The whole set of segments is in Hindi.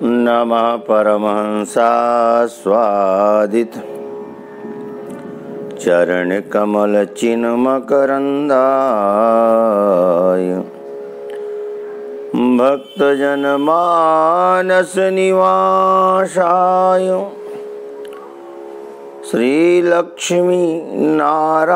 नमः परमहंसास्वादित चरणकमल चिन्मकरन्दाय भक्तजनमानस निवासाय श्रीलक्ष्मी नारायणाय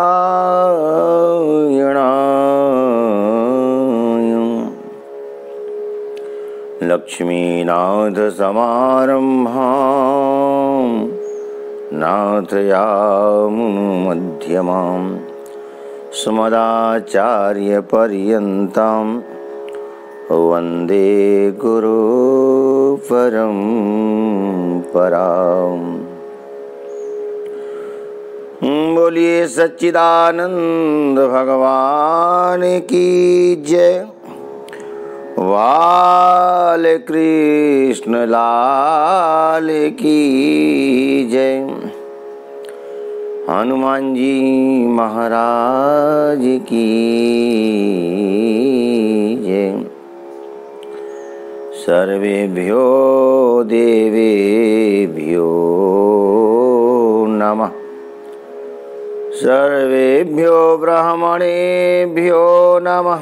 लक्ष्मीनाथ समारम्भां नाथयामुनुमध्यमाम् अस्मदाचार्यपर्यन्तां वन्दे गुरु परम्पराम्। बोलिए सच्चिदानंद भगवान की जय। बाल कृष्ण लाल की जय। हनुमान जी महाराज की जय। सर्वेभ्यो देवेभ्यो नमः। सर्वेभ्यो ब्राह्मणेभ्यो नमः।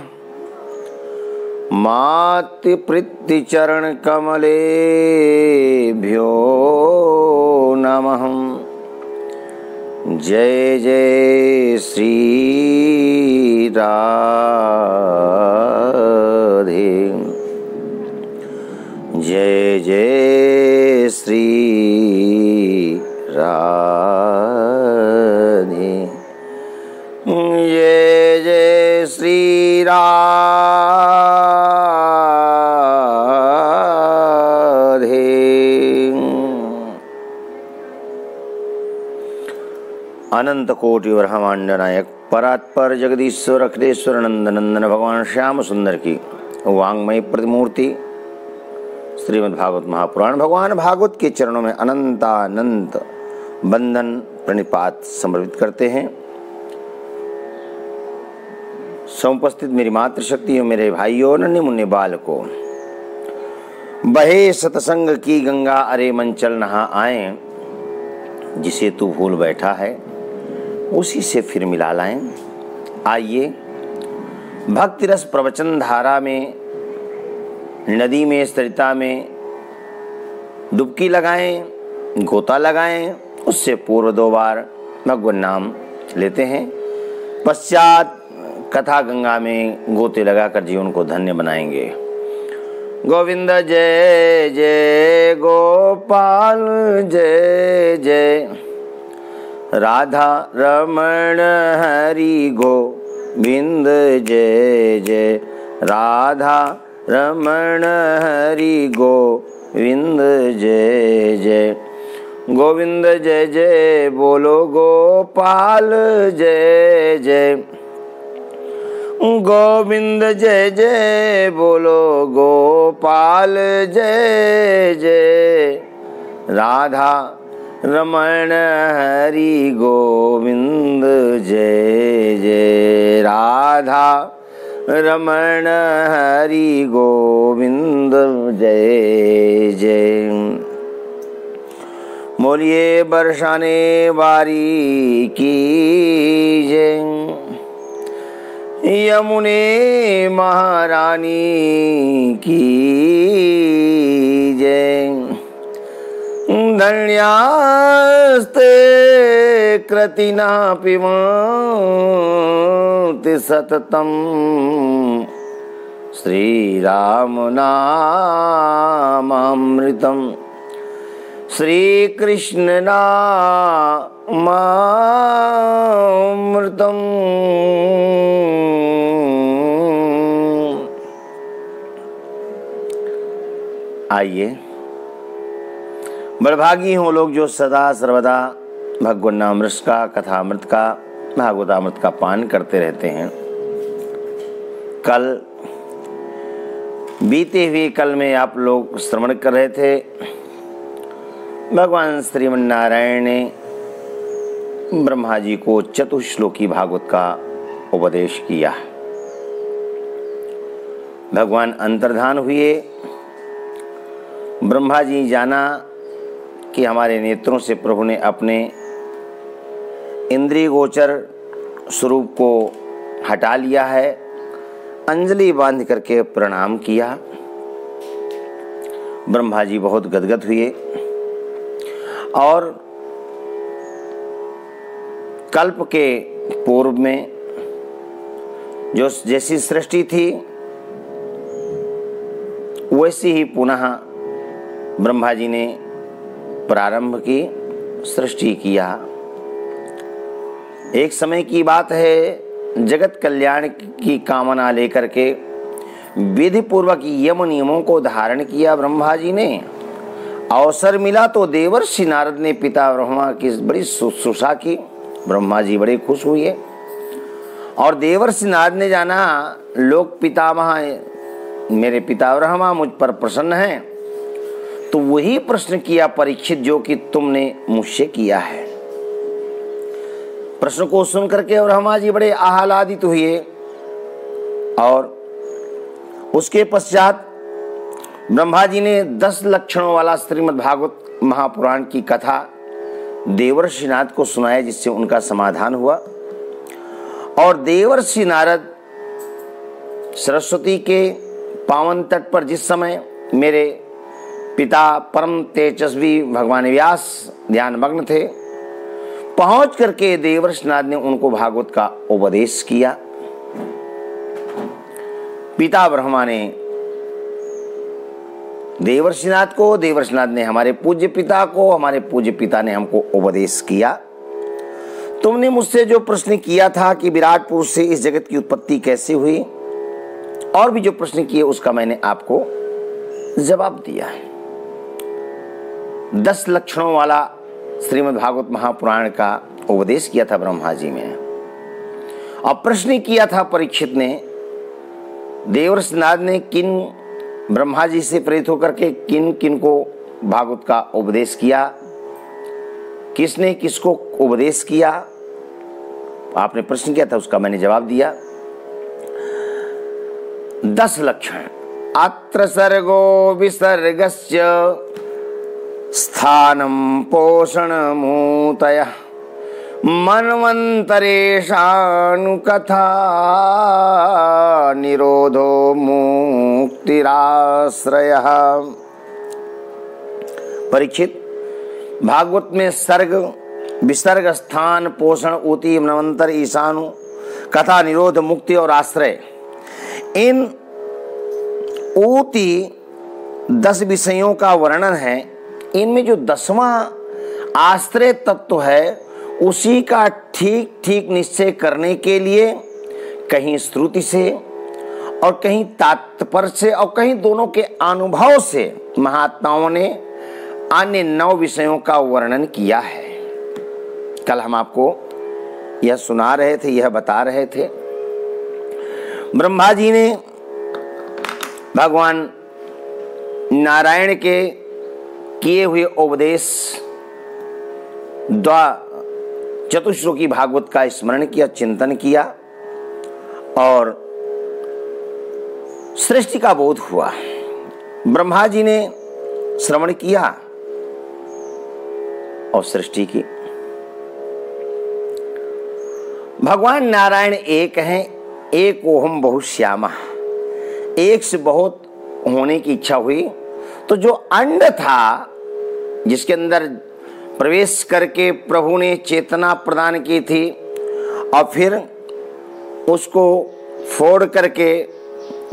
मातृप्रीतिचरणकमलेभ्यो नमः। जय जय श्री राधे। जय जय श्री राधे। जय जय श्री राधे। अनंत कोटि ब्रह्मांड नायक परात्पर जगदीश्वर अखिलेश्वर नंदनंदन भगवान श्याम सुंदर की वांग्मय प्रतिमूर्ति श्रीमद्भागवत महापुराण भगवान भागवत के चरणों में अनंतानंत बंदन प्रणिपात समर्पित करते हैं। समुपस्थित मेरी मातृशक्ति और मेरे भाइयों नन्हे मुन्ने बालकों, बहे सतसंग की गंगा अरे मन चल नहा आए। जिसे तू भूल बैठा है उसी से फिर मिला लाएं। आइए भक्ति रस प्रवचन धारा में, नदी में, सरिता में डुबकी लगाएं, गोता लगाएं। उससे पूर्व 2 बार भगवान नाम लेते हैं। पश्चात कथा गंगा में गोते लगाकर जीवन को धन्य बनाएंगे। गोविंद जय जय गोपाल जय जय। राधा रमण हरि गोविंद जय जय। राधा रमण हरि गोविंद जय जय। गोविंद जय जय बोलो गोपाल जय जय। गोविंद जय जय बोलो गोपाल जय जय। राधा रमण हरि गोविंद जय जय। राधा रमण हरि गोविंद जय जय। बोलिए बरसाने वारी की जय। यमुने महारानी की जय। धन्यास्ते कृतिना पिबन्ति सततम। श्री राम नामामृतम। श्री कृष्ण नामामृतम। आइए, बड़भागी हों लोग जो सदा सर्वदा भगवान नामृत का, कथामृत का, भागवतामृत का पान करते रहते हैं। कल बीते हुए कल में आप लोग श्रवण कर रहे थे, भगवान श्रीमन नारायण ने ब्रह्मा जी को चतुश्लोकी भागवत का उपदेश किया। भगवान अंतर्धान हुए। ब्रह्मा जी जाना कि हमारे नेत्रों से प्रभु ने अपने इंद्रिय गोचर स्वरूप को हटा लिया है। अंजलि बांध करके प्रणाम किया। ब्रह्मा जी बहुत गदगद हुए और कल्प के पूर्व में जो जैसी सृष्टि थी वैसी ही पुनः ब्रह्मा जी ने प्रारंभ की, सृष्टि किया। एक समय की बात है, जगत कल्याण की कामना लेकर के विधि पूर्वक यम नियमों को धारण किया ब्रह्मा जी ने। अवसर मिला तो देवर्षि नारद ने पिता ब्रह्मा की बड़ी शुश्रूषा की। ब्रह्मा जी बड़े खुश हुए और देवर्षि नारद ने जाना लोक पितामह मेरे पिता ब्रह्मा मुझ पर प्रसन्न हैं, तो वही प्रश्न किया परीक्षित जो कि तुमने मुझसे किया है। प्रश्न को सुन करके ब्रह्मा जी बड़े आह्लादित हुए और उसके पश्चात ब्रह्मा जी ने 10 लक्षणों वाला श्रीमद् भागवत महापुराण की कथा देवर्षि नारद को सुनाया, जिससे उनका समाधान हुआ। और देवर्षि नारद सरस्वती के पावन तट पर जिस समय मेरे पिता परम तेजस्वी भगवान व्यास ध्यान मग्न थे, पहुंच करके देवर्षि नारद ने उनको भागवत का उपदेश किया। पिता ब्रह्मा ने देवर्षि नारद को, देवर्षि नारद ने हमारे पूज्य पिता को, हमारे पूज्य पिता ने हमको उपदेश किया। तुमने मुझसे जो प्रश्न किया था कि विराट पुरुष से इस जगत की उत्पत्ति कैसे हुई, और भी जो प्रश्न किए उसका मैंने आपको जवाब दिया है। 10 लक्षणों वाला श्रीमद् भागवत महापुराण का उपदेश किया था ब्रह्मा जी में। और प्रश्न किया था परीक्षित ने, देवर्षि नारद ने किन ब्रह्मा जी से प्रेरित होकर के किन किन को भागवत का उपदेश किया, किसने किसको उपदेश किया, आपने प्रश्न किया था, उसका मैंने जवाब दिया। 10 लक्षण। अत्र सर्गो विसर्गस्य स्थानं पोषणमूतयः मन्वन्तरेषानुकथा निरोधो मुक्तिराश्रयः। परीक्षित, भागवत में सर्ग, विसर्ग, स्थान, पोषण, ऊति, मन्वंतर, ईशानु, कथा, निरोध, मुक्ति और आश्रय, इन ऊति 10 विषयों का वर्णन है। इनमें जो 10वां आश्रय तत्व है उसी का ठीक ठीक निश्चय करने के लिए कहीं श्रुति से और कहीं तात्पर्य से और कहीं दोनों के अनुभव से महात्माओं ने अन्य 9 विषयों का वर्णन किया है। कल हम आपको यह सुना रहे थे, यह बता रहे थे। ब्रह्मा जी ने भगवान नारायण के किए हुए उपदेश चतुश्लोकी भागवत का स्मरण किया, चिंतन किया और सृष्टि का बोध हुआ। ब्रह्मा जी ने श्रवण किया और सृष्टि की। भगवान नारायण एक हैं, एक ओहम बहुश्यामा। एक से बहुत होने की इच्छा हुई तो जो अंड था जिसके अंदर प्रवेश करके प्रभु ने चेतना प्रदान की थी और फिर उसको फोड़ करके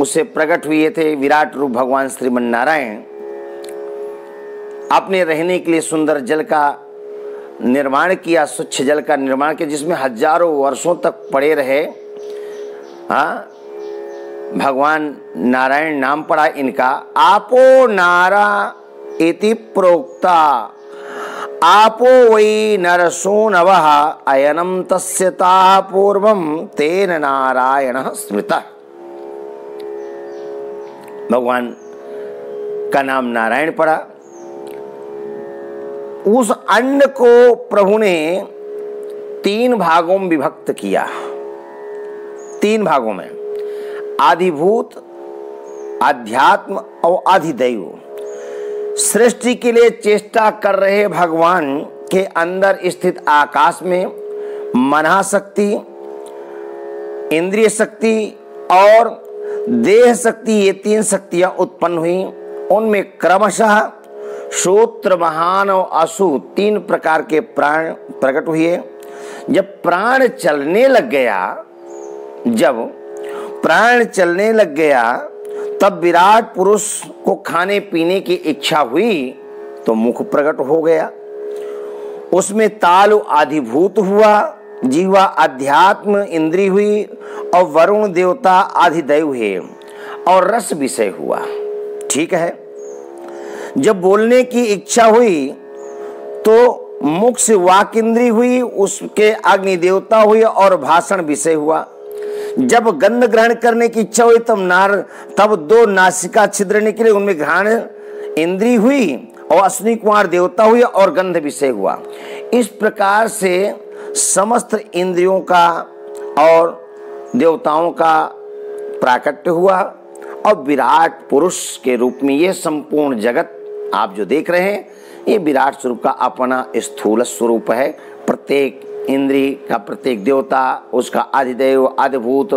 उसे प्रकट हुए थे विराट रूप भगवान श्रीमन नारायण। अपने रहने के लिए सुंदर जल का निर्माण किया, स्वच्छ जल का निर्माण किया, जिसमें हजारों वर्षों तक पड़े रहे। हाँ, भगवान नारायण नाम पड़ा इनका। आपो नारा इति प्रोक्ता, आपो वै नरसूनवः अयनम तस्य ता पूर्वम तेन नारायणः स्मृतः। भगवान का नाम नारायण पड़ा। उस अंड को प्रभु ने 3 भागों में विभक्त किया। 3 भागों में, आदिभूत, आध्यात्म और आधिदैव। सृष्टि के लिए चेष्टा कर रहे भगवान के अंदर स्थित आकाश में मनः शक्ति, इंद्रिय शक्ति और देह शक्ति, ये 3 शक्तियां उत्पन्न हुई। उनमें क्रमशः श्रोत्र, महान और असु 3 प्रकार के प्राण प्रकट हुए। जब प्राण चलने लग गया तब विराट पुरुष को खाने पीने की इच्छा हुई तो मुख प्रकट हो गया। उसमें तालु आधिभूत हुआ, जीवा अध्यात्म इंद्री हुई और वरुण देवता आधिदैव हुए और रस विषय हुआ। ठीक है। जब बोलने की इच्छा हुई तो मुख से वाक इंद्री हुई, उसके अग्नि देवता हुई और भाषण विषय हुआ। जब गंध ग्रहण करने की इच्छा हुई तब 2 नासिका छिद्र निकले, उनमें घ्राण इंद्री हुई और अश्विनी कुमार देवता हुई और गंध विषय हुआ। इस प्रकार से समस्त इंद्रियों का और देवताओं का प्राकट्य हुआ और विराट पुरुष के रूप में ये संपूर्ण जगत आप जो देख रहे हैं, ये विराट स्वरूप का अपना स्थूल स्वरूप है। प्रत्येक इंद्री का प्रत्येक देवता, उसका आदिदेव, आदिभूत,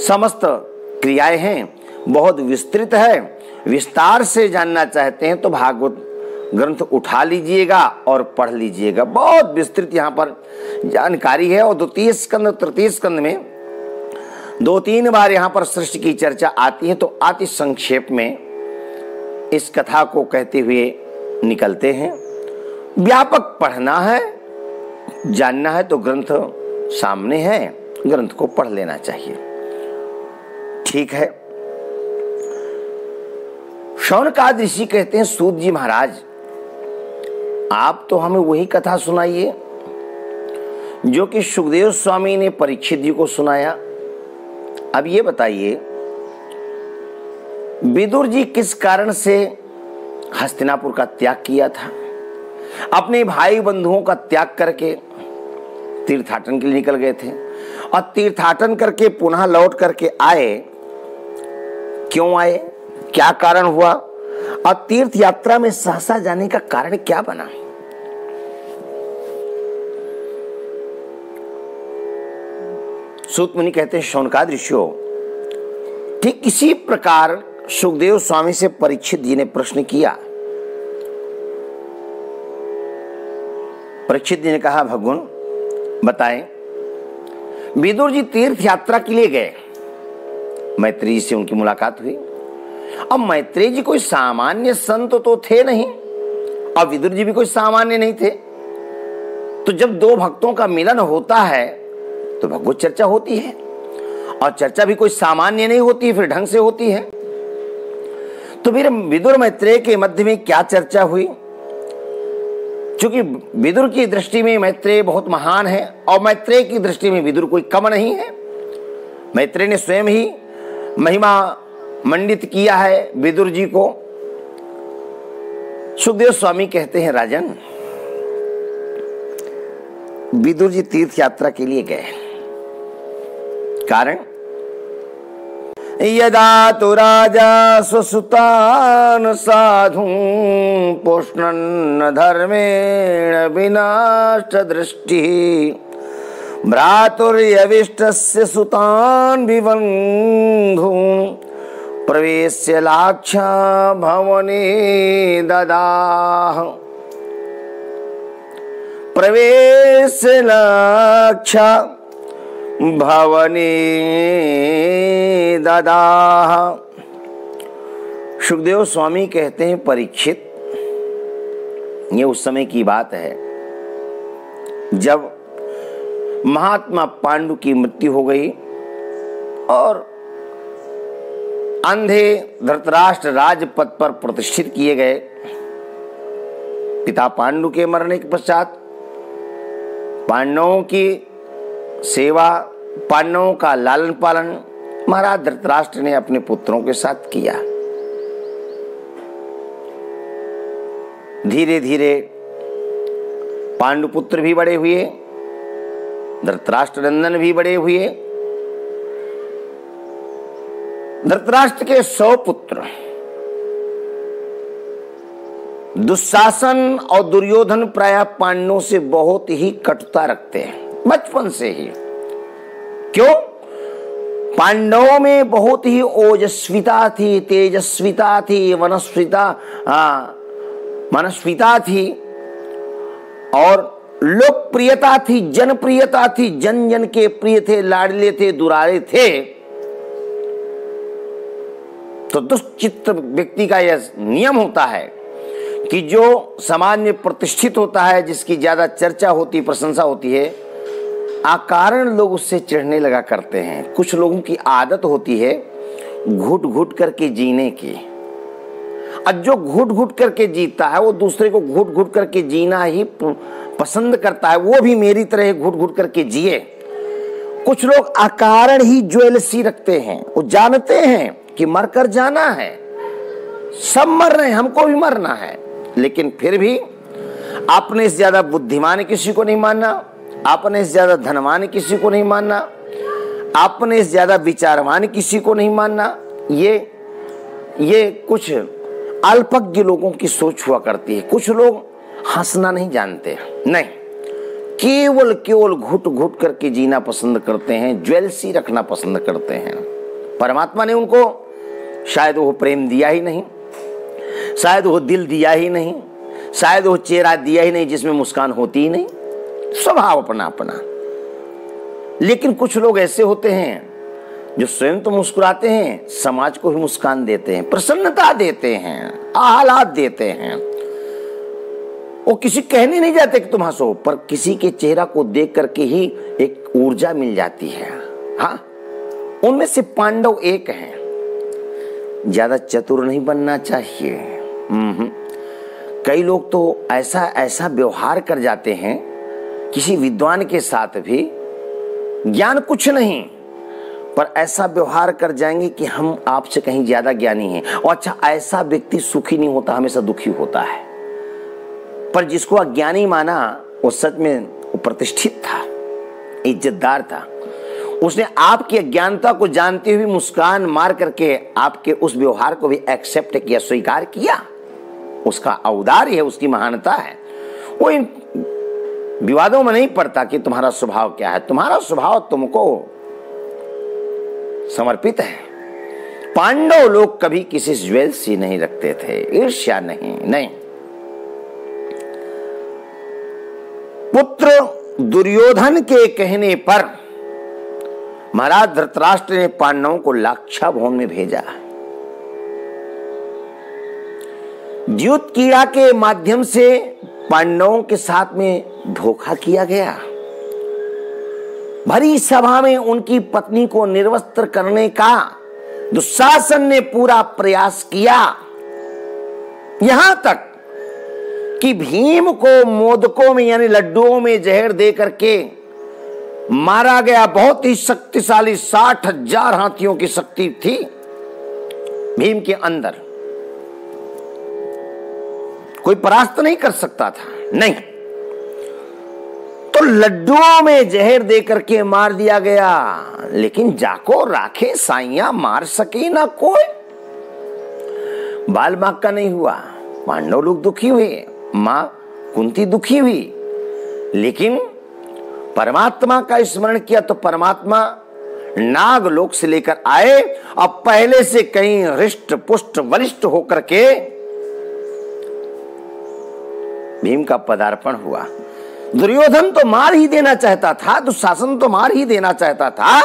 समस्त क्रियाएं हैं, बहुत विस्तृत है। विस्तार से जानना चाहते हैं तो भागवत ग्रंथ उठा लीजिएगा और पढ़ लीजिएगा। बहुत विस्तृत यहाँ पर जानकारी है और 2 स्कंद, 3 स्कंद में 2-3 बार यहाँ पर सृष्टि की चर्चा आती है। तो अति संक्षेप में इस कथा को कहते हुए निकलते हैं। व्यापक पढ़ना है, जानना है तो ग्रंथ सामने है, ग्रंथ को पढ़ लेना चाहिए। ठीक है। शौनकादि ऋषि कहते हैं, सूत जी महाराज आप तो हमें वही कथा सुनाइए जो कि सुखदेव स्वामी ने परीक्षित जी को सुनाया। अब ये बताइए, विदुर जी किस कारण से हस्तिनापुर का त्याग किया था? अपने भाई बंधुओं का त्याग करके तीर्थाटन के लिए निकल गए थे और तीर्थाटन करके पुनः लौट करके आए। क्यों आए, क्या कारण हुआ और तीर्थ यात्रा में सहसा जाने का कारण क्या बना? सूत मुनि कहते हैं, शौनकादि ऋषियों, ठीक इसी प्रकार सुखदेव स्वामी से परीक्षित जी ने प्रश्न किया। परीक्षित जी ने कहा, भगवान बताएं। विदुर जी तीर्थ यात्रा के लिए गए, मैत्रेयी से उनकी मुलाकात हुई। अब मैत्रेयी जी कोई सामान्य संत तो थे नहीं और विदुर जी भी कोई सामान्य नहीं थे। तो जब 2 भक्तों का मिलन होता है तो भगवत चर्चा होती है और चर्चा भी कोई सामान्य नहीं होती, फिर ढंग से होती है। तो फिर विदुर मैत्रेय के मध्य में क्या चर्चा हुई? क्योंकि विदुर की दृष्टि में मैत्रेय बहुत महान है और मैत्रेय की दृष्टि में विदुर कोई कम नहीं है। मैत्रेय ने स्वयं ही महिमा मंडित किया है विदुर जी को। सुखदेव स्वामी कहते हैं, राजन विदुर जी तीर्थ यात्रा के लिए गए, कारण यदा तो राजा स्वसुतान साधु पोष्णन्न धर्मेण विनाष्ट दृष्टि भ्रातुर्यविष्टस्य सुतान विबन्धु प्रवेश्य लाक्षा भवने ददाह। प्रवेश्य लाक्षा भवने ददाह। सुखदेव स्वामी कहते हैं, परीक्षित, ये उस समय की बात है जब महात्मा पांडु की मृत्यु हो गई और अंधे धृतराष्ट्र राजपद पर प्रतिष्ठित किए गए। पिता पांडु के मरने के पश्चात पांडवों की सेवा, पांडवों का लालन पालन महाराज धृतराष्ट्र ने अपने पुत्रों के साथ किया। धीरे धीरे पांडुपुत्र भी बड़े हुए, धृतराष्ट्र नंदन भी बड़े हुए। धृतराष्ट्र के 100 पुत्र, दुशासन और दुर्योधन प्रायः पांडवों से बहुत ही कटुता रखते हैं बचपन से ही। क्यों? पांडवों में बहुत ही ओजस्विता थी, तेजस्विता थी, मनस्विता थी और लोकप्रियता थी, जनप्रियता थी, जन जन के प्रिय थे, लाडले थे, दुलारे थे। तो दुष्चित्त व्यक्ति का यह नियम होता है कि जो समाज में प्रतिष्ठित होता है, जिसकी ज्यादा चर्चा होती, प्रशंसा होती है, अकारण लोग उससे चिढ़ने लगा करते हैं। कुछ लोगों की आदत होती है घुट घुट करके जीने की, और जो घुट घुट करके जीता है वो दूसरे को घुट घुट करके जीना ही पसंद करता है, वो भी मेरी तरह घुट घुट करके जिए। कुछ लोग अकारण ही ज्वेलसी रखते हैं, वो जानते हैं कि मरकर जाना है, सब मर रहे हैं, हमको भी मरना है, लेकिन फिर भी अपने से ज्यादा बुद्धिमान किसी को नहीं मानना, अपने से ज्यादा धनवान किसी को नहीं मानना, अपने से ज्यादा विचारवान किसी को नहीं मानना। ये कुछ अल्पज्ञ लोगों की सोच हुआ करती है। कुछ लोग हंसना नहीं जानते, नहीं, केवल घुट घुट करके जीना पसंद करते हैं, ज्वेलसी रखना पसंद करते हैं। परमात्मा ने उनको शायद वो प्रेम दिया ही नहीं, शायद वो दिल दिया ही नहीं, शायद वो चेहरा दिया ही नहीं जिसमें मुस्कान होती ही नहीं, स्वभाव अपना अपना। लेकिन कुछ लोग ऐसे होते हैं जो स्वयं तो मुस्कुराते हैं, समाज को भी मुस्कान देते हैं, प्रसन्नता देते हैं, आह्लाद देते हैं। वो किसी कहने नहीं जाते कि तुम हंसो, पर किसी के चेहरा को देख करके ही एक ऊर्जा मिल जाती है। हाँ, उनमें से पांडव एक हैं। ज्यादा चतुर नहीं बनना चाहिए। कई लोग तो ऐसा व्यवहार कर जाते हैं किसी विद्वान के साथ भी, ज्ञान कुछ नहीं, पर ऐसा व्यवहार कर जाएंगे कि हम आपसे कहीं ज्यादा ज्ञानी हैं। और अच्छा, ऐसा व्यक्ति सुखी नहीं होता, हमेशा दुखी होता है। पर जिसको अज्ञानी माना वो सच में वो प्रतिष्ठित था, इज्जतदार था। उसने आपकी अज्ञानता को जानते हुए मुस्कान मार करके आपके उस व्यवहार को भी एक्सेप्ट किया, स्वीकार किया। उसका औदार्य है, उसकी महानता है। वो इन विवादों में नहीं पड़ता कि तुम्हारा स्वभाव क्या है। तुम्हारा स्वभाव तुमको समर्पित है। पांडव लोग कभी किसी ज्वेलसी नहीं रखते थे, ईर्ष्या नहीं। पुत्र दुर्योधन के कहने पर महाराज धृतराष्ट्र ने पांडवों को लाक्षाभवन में भेजा। द्यूत कीड़ा के माध्यम से पांडवों के साथ में धोखा किया गया। भरी सभा में उनकी पत्नी को निर्वस्त्र करने का दुशासन ने पूरा प्रयास किया। यहां तक कि भीम को मोदकों में यानी लड्डुओं में जहर दे करके मारा गया। बहुत ही शक्तिशाली 60,000 हाथियों की शक्ति थी भीम के अंदर, कोई परास्त नहीं कर सकता था, नहीं। तो लड्डुओं में जहर दे करके मार दिया गया। लेकिन जाको राखे साइया, मार सके ना कोई। बाल बांक का नहीं हुआ। पांडव लोग दुखी हुए, मां कुंती दुखी हुई, लेकिन परमात्मा का स्मरण किया तो परमात्मा नागलोक से लेकर आए। अब पहले से कहीं हृष्ट पुष्ट बलिष्ठ होकर के भीम का पदार्पण हुआ। दुर्योधन तो मार ही देना चाहता था, दुशासन तो मार ही देना चाहता था,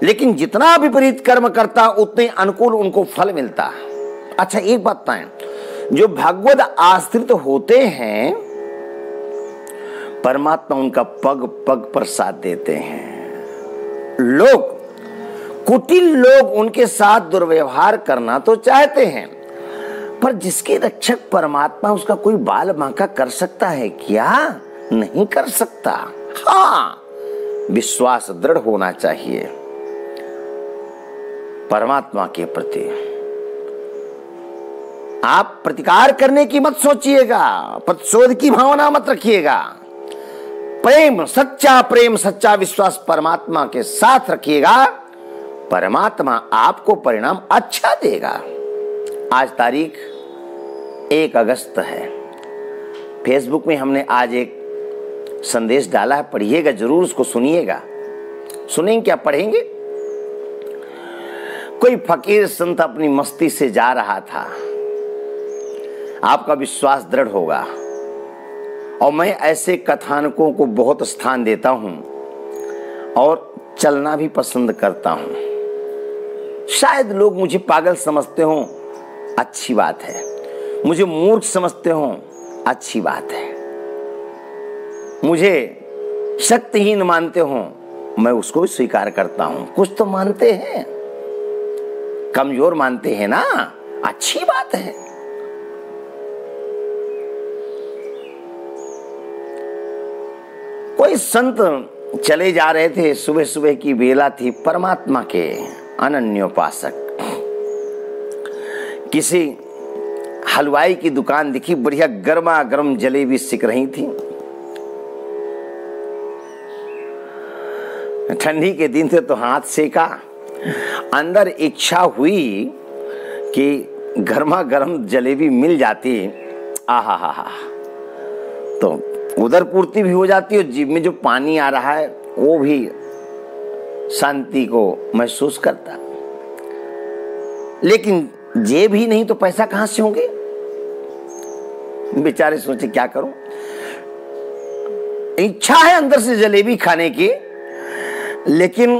लेकिन जितना विपरीत कर्म करता उतने अनुकूल उनको फल मिलता। अच्छा, एक बात बताएं, जो भगवद आश्रित होते हैं परमात्मा उनका पग पग पर साथ देते हैं। लोग कुटिल लोग उनके साथ दुर्व्यवहार करना तो चाहते हैं, पर जिसके रक्षक परमात्मा उसका कोई बाल बांका कर सकता है क्या? नहीं कर सकता। हाँ, विश्वास दृढ़ होना चाहिए परमात्मा के प्रति। आप प्रतिकार करने की मत सोचिएगा, प्रतिशोध की भावना मत रखिएगा। प्रेम, सच्चा विश्वास परमात्मा के साथ रखिएगा, परमात्मा आपको परिणाम अच्छा देगा। आज तारीख 1 अगस्त है। फेसबुक में हमने आज एक संदेश डाला है, पढ़िएगा जरूर, उसको सुनिएगा। सुनेंगे क्या, पढ़ेंगे? कोई फकीर संत अपनी मस्ती से जा रहा था। आपका विश्वास दृढ़ होगा, और मैं ऐसे कथानकों को बहुत स्थान देता हूं और चलना भी पसंद करता हूं। शायद लोग मुझे पागल समझते हों, अच्छी बात है। मुझे मूर्ख समझते हों, अच्छी बात है। मुझे शक्तिहीन मानते हों, मैं उसको भी स्वीकार करता हूं। कुछ तो मानते हैं, कमजोर मानते हैं ना, अच्छी बात है। कोई संत चले जा रहे थे, सुबह सुबह की बेला थी। परमात्मा के अनन्योपासक किसी हलवाई की दुकान दिखी, बढ़िया गर्मा गर्म जलेबी सिक रही थी। ठंडी के दिन थे तो हाथ सेका। अंदर इच्छा हुई कि गर्मा गर्म जलेबी मिल जाती। आहा हा हा, तो उधर पूर्ति भी हो जाती और जीभ में जो पानी आ रहा है वो भी शांति को महसूस करता। लेकिन जेब ही नहीं तो पैसा कहां से होंगे? बेचारे सोचे क्या करूं। इच्छा है अंदर से जलेबी खाने की, लेकिन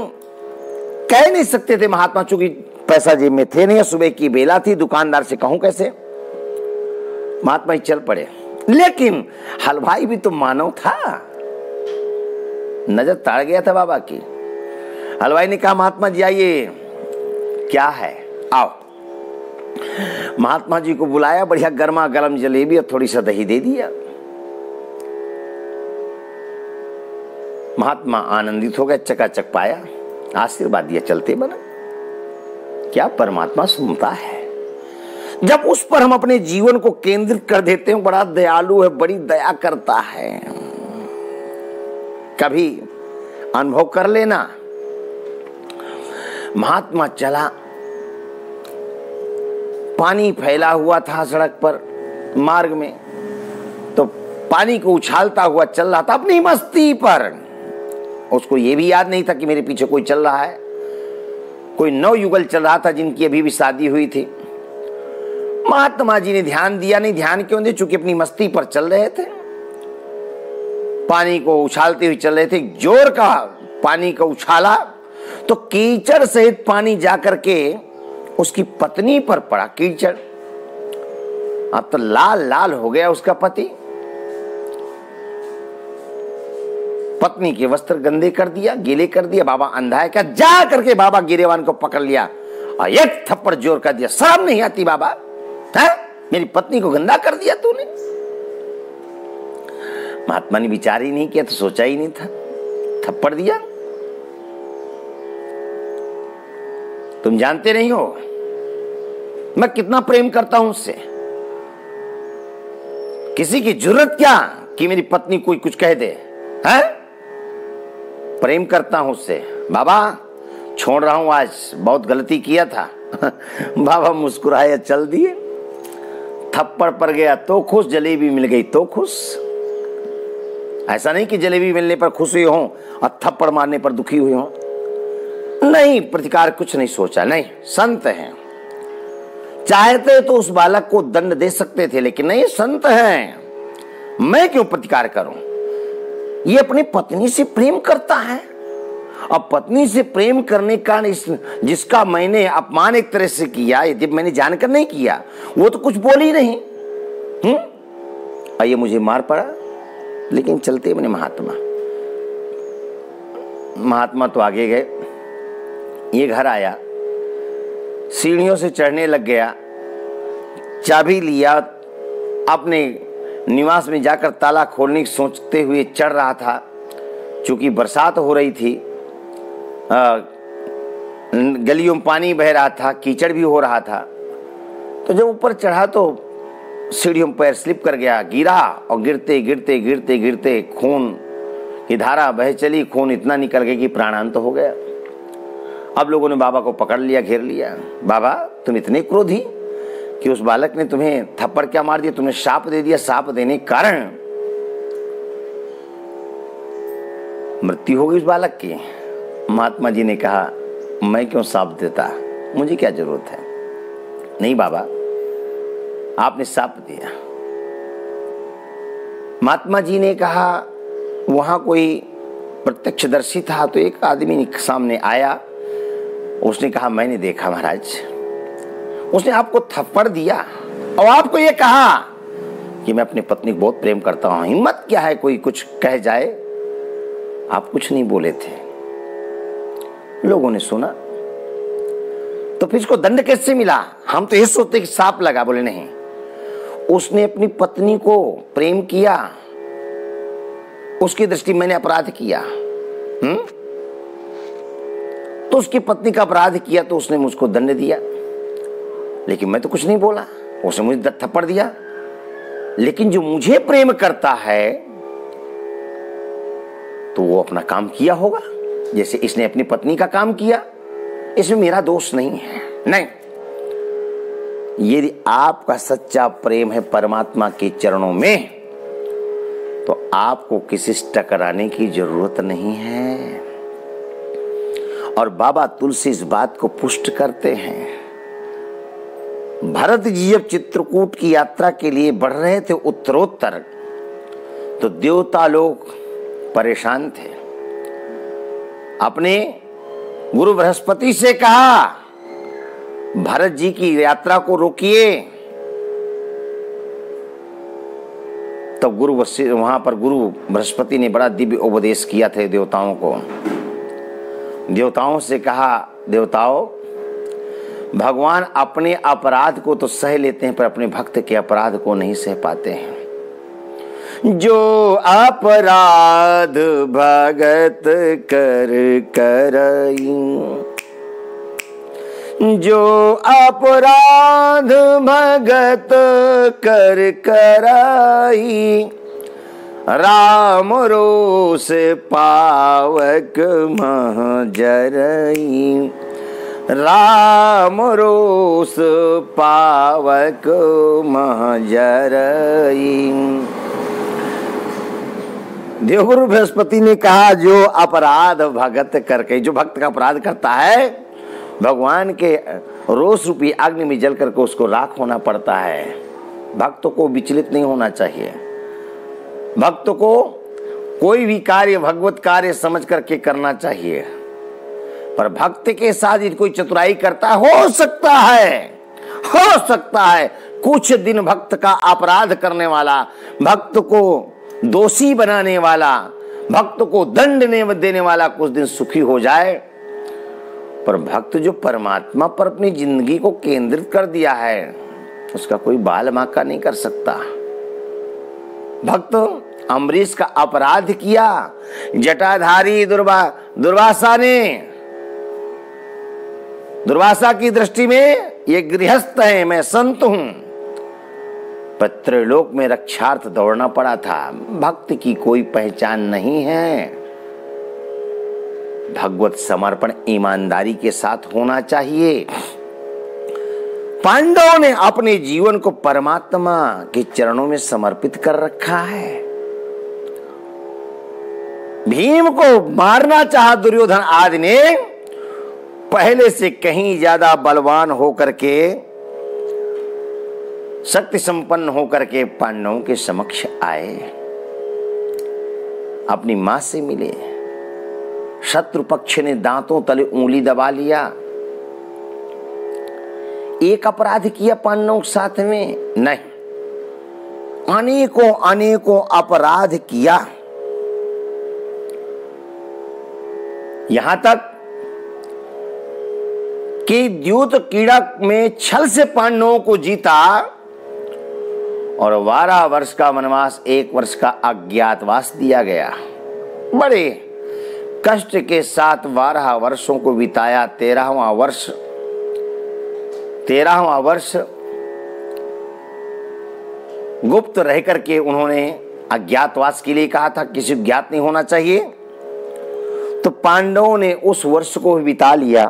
कह नहीं सकते थे महात्मा, चूंकि पैसा जेब में थे नहीं, सुबह की बेला थी, दुकानदार से कहूं कैसे। महात्मा ही चल पड़े। लेकिन हलवाई भी तो मानव था, नजर ताड़ गया था बाबा की। हलवाई ने कहा, महात्मा जी आइए, क्या है, आओ। महात्मा जी को बुलाया, बढ़िया गर्मा गर्म जलेबी और थोड़ी सा दही दे दिया। महात्मा आनंदित हो गए, चकाचक पाया, आशीर्वाद दिया, चलते बना। क्या परमात्मा सुनता है जब उस पर हम अपने जीवन को केंद्रित कर देते हैं। बड़ा दयालु है, बड़ी दया करता है। कभी अनुभव कर लेना। महात्मा चला, पानी फैला हुआ था सड़क पर, मार्ग में, तो पानी को उछालता हुआ चल रहा था अपनी मस्ती पर। उसको यह भी याद नहीं था कि मेरे पीछे कोई चल रहा है। कोई नवयुगल चल रहा था जिनकी अभी भी शादी हुई थी। महात्मा जी ने ध्यान दिया नहीं। ध्यान क्यों दे, चूंकि अपनी मस्ती पर चल रहे थे, पानी को उछालते हुए चल रहे थे। जोर का पानी का उछाला तो कीचड़ सहित पानी जाकर के उसकी पत्नी पर पड़ा। कीचड़, अब तो लाल लाल हो गया उसका पति। पत्नी के वस्त्र गंदे कर दिया, गीले कर दिया। बाबा अंधा है क्या? जा करके बाबा गिरेवान को पकड़ लिया और एक थप्पड़ जोर कर दिया। शर्म नहीं आती बाबा, है? मेरी पत्नी को गंदा कर दिया तूने। महात्मा ने विचार ही नहीं किया, तो सोचा ही नहीं था, थप्पड़ दिया। तुम जानते नहीं हो मैं कितना प्रेम करता हूं उससे। किसी की जरूरत क्या कि मेरी पत्नी कोई कुछ कह दे, है? प्रेम करता हूं उससे। बाबा छोड़ रहा हूं, आज बहुत गलती किया था। बाबा मुस्कुराया, चल दिए। थप्पड़ पड़ गया तो खुश, जलेबी मिल गई तो खुश। ऐसा नहीं कि जलेबी मिलने पर खुश हुई हो और थप्पड़ मारने पर दुखी हुई हो। नहीं, प्रतिकार कुछ नहीं सोचा। नहीं, संत हैं, चाहते तो उस बालक को दंड दे सकते थे, लेकिन नहीं, संत हैं, मैं क्यों प्रतिकार करूं। ये अपनी पत्नी से प्रेम करता है, और पत्नी से प्रेम करने का जिसका मैंने अपमान एक तरह से किया, यदि मैंने जानकर नहीं किया, वो तो कुछ बोल ही नहीं। और ये मुझे मार पड़ा। लेकिन चलते बने महात्मा तो आगे गए। ये घर आया, सीढ़ियों से चढ़ने लग गया, चाबी लिया, अपने निवास में जाकर ताला खोलने की सोचते हुए चढ़ रहा था। चूंकि बरसात हो रही थी, गलियों में पानी बह रहा था, कीचड़ भी हो रहा था, तो जब ऊपर चढ़ा तो सीढ़ियों में पैर स्लिप कर गया, गिरा और गिरते गिरते गिरते गिरते खून की धारा बह चली, खून इतना निकल गया कि प्राणांत हो गया। अब लोगों ने बाबा को पकड़ लिया, घेर लिया। बाबा तुम इतने क्रोधी कि उस बालक ने तुम्हें थप्पड़ क्या मार दिया, तुमने शाप दे दिया, शाप देने के कारण मृत्यु हो गई उस बालक की। महात्मा जी ने कहा मैं क्यों शाप देता, मुझे क्या जरूरत है। नहीं बाबा आपने शाप दिया। महात्मा जी ने कहा वहां कोई प्रत्यक्षदर्शी था, तो एक आदमी सामने आया, उसने कहा मैंने देखा महाराज, उसने आपको थप्पड़ दिया और आपको ये कहा कि मैं अपनी पत्नी को बहुत प्रेम करता हूं। हिम्मत क्या है कोई कुछ कह जाए। आप कुछ नहीं बोले थे, लोगों ने सुना। तो फिर इसको दंड कैसे मिला? हम तो ये सोचते कि सांप लगा, बोले नहीं, उसने अपनी पत्नी को प्रेम किया, उसकी दृष्टि मैंने अपराध किया। तो उसकी पत्नी का अपराध किया तो उसने मुझको दंड दिया, लेकिन मैं तो कुछ नहीं बोला, उसने मुझे थप्पड़ दिया। लेकिन जो मुझे प्रेम करता है तो वो अपना काम किया होगा, जैसे इसने अपनी पत्नी का काम किया, इसमें मेरा दोष नहीं है। नहीं, यदि आपका सच्चा प्रेम है परमात्मा के चरणों में तो आपको किसी से टकराने की जरूरत नहीं है। और बाबा तुलसी इस बात को पुष्ट करते हैं। भरत जी जब चित्रकूट की यात्रा के लिए बढ़ रहे थे उत्तरोत्तर, तो देवता लोग परेशान थे। अपने गुरु बृहस्पति से कहा भरत जी की यात्रा को रोकिए। तब वहां पर गुरु बृहस्पति ने बड़ा दिव्य उपदेश किया था देवताओं को। देवताओं से कहा, देवताओं भगवान अपने अपराध को तो सह लेते हैं पर अपने भक्त के अपराध को नहीं सह पाते हैं। जो अपराध भगत कर करई, जो अपराध भगत कर कराई, राम रोष पावक मह जरई, राम रोष पावक मह जरई। देवगुरु बृहस्पति ने कहा जो अपराध भगत करके, जो भक्त का अपराध करता है, भगवान के रोष रूपी अग्नि में जल करके उसको राख होना पड़ता है। भक्त को विचलित नहीं होना चाहिए। भक्त को कोई भी कार्य भगवत कार्य समझ करके करना चाहिए। पर भक्त के साथ यदि कोई चतुराई करता हो सकता है कुछ दिन भक्त का अपराध करने वाला, भक्त को दोषी बनाने वाला, भक्त को दंड देने वाला कुछ दिन सुखी हो जाए। पर भक्त जो परमात्मा पर अपनी जिंदगी को केंद्रित कर दिया है उसका कोई बाल बांका नहीं कर सकता। भक्त अम्बरीश का अपराध किया, जटाधारी दुर्वासा की दृष्टि में ये गृहस्थ है, मैं संत हूं, त्रैलोक में रक्षार्थ दौड़ना पड़ा था। भक्त की कोई पहचान नहीं है। भगवत समर्पण ईमानदारी के साथ होना चाहिए। पांडवों ने अपने जीवन को परमात्मा के चरणों में समर्पित कर रखा है। भीम को मारना चाहा दुर्योधन आदि ने, पहले से कहीं ज्यादा बलवान होकर के, शक्ति संपन्न होकर के पांडवों के समक्ष आए, अपनी मां से मिले। शत्रु पक्ष ने दांतों तले उंगली दबा लिया। एक अपराध किया पांडवों के साथ में नहीं, अनेकों अनेकों अपराध किया। यहां तक कि द्यूत कीड़ा में छल से पांडवों को जीता और 12 वर्ष का वनवास, 1 वर्ष का अज्ञातवास दिया गया। बड़े कष्ट के साथ 12 वर्षों को बिताया। 13वां वर्ष गुप्त रह करके उन्होंने अज्ञातवास के लिए कहा था, किसी को ज्ञात नहीं होना चाहिए। तो पांडवों ने उस वर्ष को बिता लिया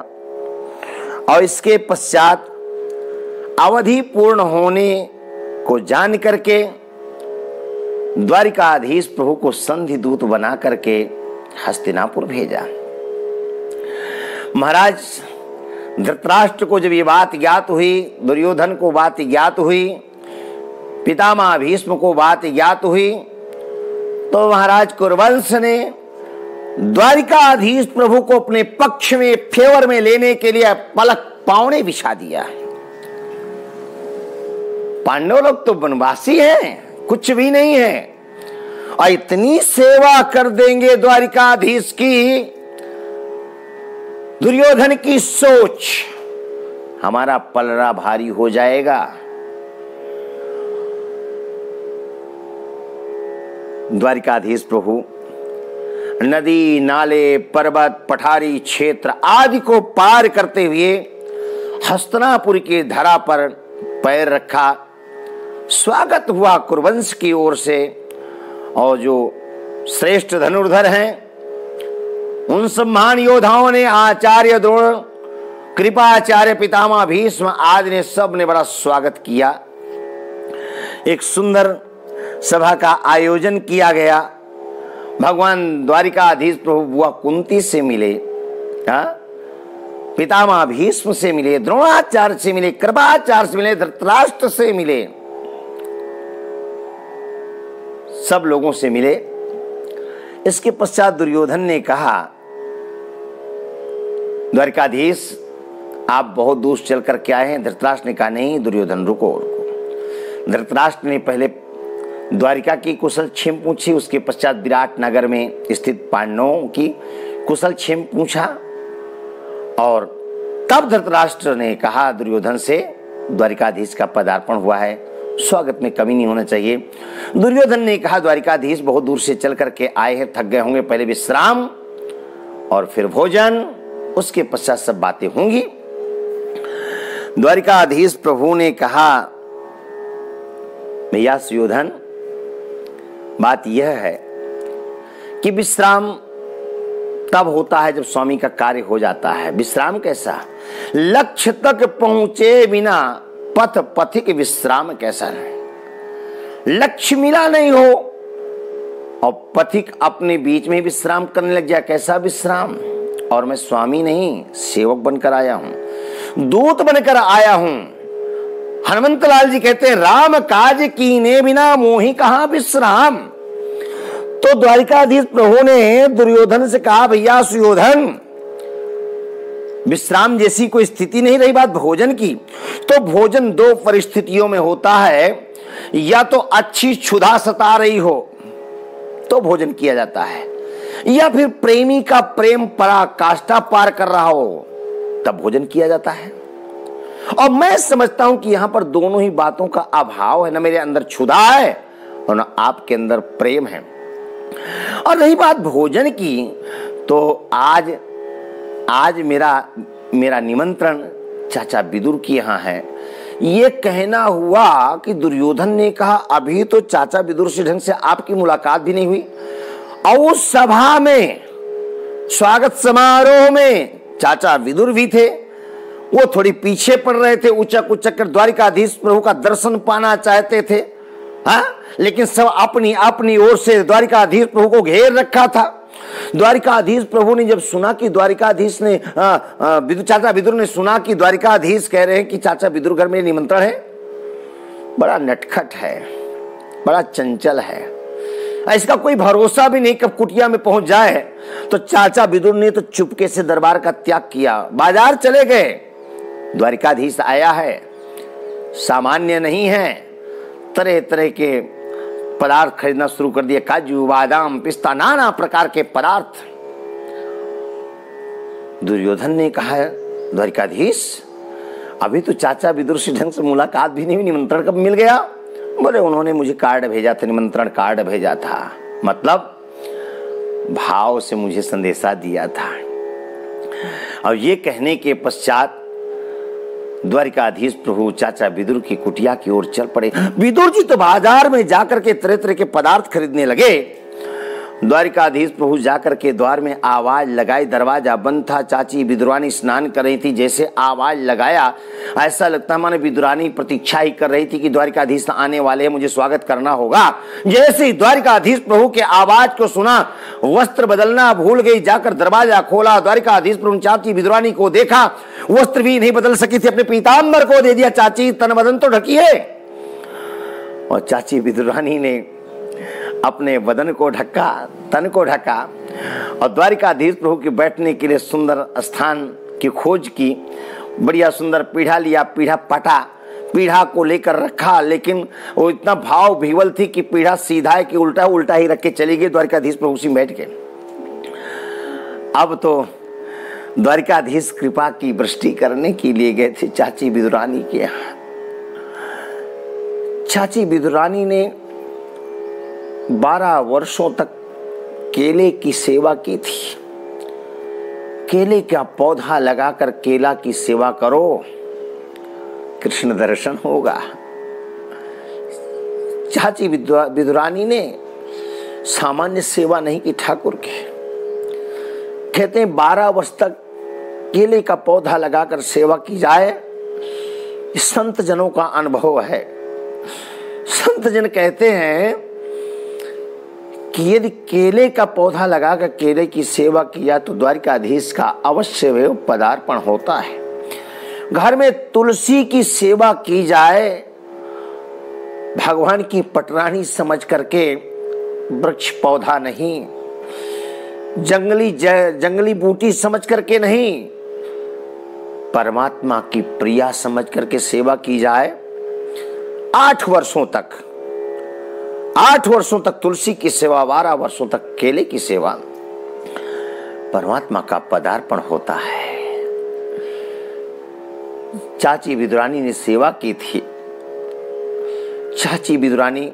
और इसके पश्चात अवधि पूर्ण होने को जान करके द्वारिकाधीश प्रभु को संधि दूत बना करके हस्तिनापुर भेजा। महाराज धृतराष्ट्र को जब ये बात ज्ञात हुई, दुर्योधन को बात ज्ञात हुई, पितामह भीष्म को बात ज्ञात हुई, तो महाराज कुरुवंश ने द्वारिकाधीश प्रभु को अपने पक्ष में, फेवर में लेने के लिए पलक पावने बिछा दिया। पांडव लोग तो वनवासी हैं, कुछ भी नहीं है, और इतनी सेवा कर देंगे द्वारिकाधीश की। दुर्योधन की सोच, हमारा पलड़ा भारी हो जाएगा। द्वारिकाधीश प्रभु नदी, नाले, पर्वत, पठारी क्षेत्र आदि को पार करते हुए हस्तिनापुर की धरा पर पैर रखा। स्वागत हुआ कुरुवंश की ओर से, और जो श्रेष्ठ धनुर्धर हैं उन सब महान योद्धाओं ने, आचार्य द्रोण, कृपाचार्य, पितामह भीष्म आदि ने, सब ने बड़ा स्वागत किया। एक सुंदर सभा का आयोजन किया गया। भगवान द्वारिकाधीश प्रभु बुआ कुंती से मिले, पितामह भीष्म से मिले, द्रोणाचार्य से मिले, कृपाचार्य से मिले, धृतराष्ट्र से मिले, सब लोगों से मिले। इसके पश्चात दुर्योधन ने कहा, द्वारिकाधीश आप बहुत दूर चल कर के आए हैं। धृतराष्ट्र ने कहा, नहीं दुर्योधन रुको रुको। धृतराष्ट्र ने पहले द्वारिका की कुशल क्षेम पूछी, उसके पश्चात विराट नगर में स्थित पांडवों की कुशल क्षेम पूछा, और तब धृतराष्ट्र ने कहा दुर्योधन से, द्वारिकाधीश का पदार्पण हुआ है, स्वागत में कमी नहीं होना चाहिए। दुर्योधन ने कहा, द्वारिकाधीश बहुत दूर से चल करके आए हैं, थक गए होंगे, पहले विश्राम और फिर भोजन, उसके पश्चात सब बातें होंगी। द्वारिकाधीश प्रभु ने कहा, भैया सुयोधन, बात यह है कि विश्राम तब होता है जब स्वामी का कार्य हो जाता है। विश्राम कैसा? लक्ष्य तक पहुंचे बिना पथ पथिक विश्राम कैसा है? लक्ष्य मिला नहीं हो और पथिक अपने बीच में विश्राम करने लग जाए, कैसा विश्राम? और मैं स्वामी नहीं, सेवक बनकर आया हूं, दूत बनकर आया हूं। हनुमंत लाल जी कहते हैं, राम काज कीने बिना मोहि कहां विश्राम। तो द्वारिकाधीश प्रभु ने दुर्योधन से कहा, भैया सुयोधन, विश्राम जैसी कोई स्थिति नहीं रही बात भोजन की, तो भोजन दो परिस्थितियों में होता है, या तो अच्छी क्षुधा सता रही हो तो भोजन किया जाता है, या फिर प्रेमी का प्रेम पराकाष्ठा पार कर रहा हो तब भोजन किया जाता है। और मैं समझता हूं कि यहां पर दोनों ही बातों का अभाव है, ना मेरे अंदर क्षुधा है और ना आपके अंदर प्रेम है। और रही बात भोजन की, तो आज मेरा निमंत्रण चाचा विदुर की यहां है। ये कहना हुआ कि दुर्योधन ने कहा, अभी तो चाचा विदुर से ढंग से आपकी मुलाकात भी नहीं हुई, और उस सभा में, स्वागत समारोह में चाचा विदुर भी थे, वो थोड़ी पीछे पड़ रहे थे, उचक उचक कर द्वारिकाधीश प्रभु का दर्शन पाना चाहते थे, लेकिन सब अपनी अपनी ओर से द्वारिकाधीश प्रभु को घेर रखा था। द्वारिकाधीश प्रभु ने जब सुना कि द्वारिकाधीश ने चाचा विदुर ने सुना कि द्वारिकाधीश कह रहे हैं कि चाचा विदुर घर में निमंत्रण है, बड़ा नटखट है, बड़ा चंचल है, इसका कोई भरोसा भी नहीं कब कुटिया में पहुंच जाए। तो चाचा विदुर ने तो चुपके से दरबार का त्याग किया, बाजार चले गए। द्वारिकाधीश आया है, सामान्य नहीं है, तरह तरह के पदार्थ खरीदना शुरू कर दिए, काजू, बादाम, पिस्ता, नाना प्रकार के पदार्थ। दुर्योधन ने कहा, द्वारिकाधीश अभी तो चाचा विदुर से ढंग से मुलाकात भी नहीं हुई, निमंत्रण कब मिल गया? बोले उन्होंने मुझे कार्ड भेजा था, निमंत्रण कार्ड भेजा था, मतलब भाव से मुझे संदेशा दिया था। और ये कहने के पश्चात द्वारिकाधीश प्रभु चाचा विदुर की कुटिया की ओर चल पड़े। विदुर जी तो बाजार में जाकर के तरह तरह के पदार्थ खरीदने लगे। द्वारिकाधीश प्रभु जाकर के द्वार में आवाज लगाई, दरवाजा बंद था। चाची विदुरानी स्नान कर रही थी। जैसे आवाज लगाया ऐसा लगता माने विदुरानी प्रतीक्षा ही कर रही थी कि द्वारिकाधीश आने वाले हैं, मुझे स्वागत करना होगा। जैसे ही द्वारिकाधीश प्रभु के आवाज को सुना, वस्त्र बदलना भूल गई, जाकर दरवाजा खोला। द्वारिकाधीश प्रभु ने चाची विदुरानी को देखा, वस्त्र भी नहीं बदल सकी थी, अपने पीताम्बर को दे दिया, चाची तन बदन तो ढकी है। और चाची विदुरानी ने अपने बदन को ढका, तन को ढका और द्वारिकाधीश प्रभु के बैठने के लिए सुंदर स्थान की खोज की। बढ़िया सुंदर पीढ़ा लिया, पीढ़ा पटा, पीढ़ा को लेकर रखा, लेकिन वो इतना भाव विह्वल थी कि पीढ़ा सीधा है कि उल्टा उल्टा ही रख के चली गई। द्वारिकाधीश प्रभु उसी में बैठ गए। अब तो द्वारिकाधीश कृपा की वृष्टि करने के लिए गए थे चाची विदुरानी के यहाँ। चाची विदुरानी ने 12 वर्षों तक केले की सेवा की थी। केले का पौधा लगाकर केला की सेवा करो, कृष्ण दर्शन होगा। चाची विदुरानी ने सामान्य सेवा नहीं की ठाकुर के। कहते हैं 12 वर्ष तक केले का पौधा लगाकर सेवा की जाए, संत जनों का अनुभव है। संत जन कहते हैं कि यदि केले का पौधा लगाकर केले की सेवा किया तो द्वारिकाधीश का अवश्य वे पदार्पण होता है। घर में तुलसी की सेवा की जाए, भगवान की पटरानी समझ करके, वृक्ष पौधा नहीं, जंगली बूटी समझ करके नहीं, परमात्मा की प्रिया समझ करके सेवा की जाए। 8 वर्षों तक तुलसी की सेवा, 12 वर्षों तक केले की सेवा, परमात्मा का पदार्पण होता है। चाची विदुरानी ने सेवा की थी। चाची विदुरानी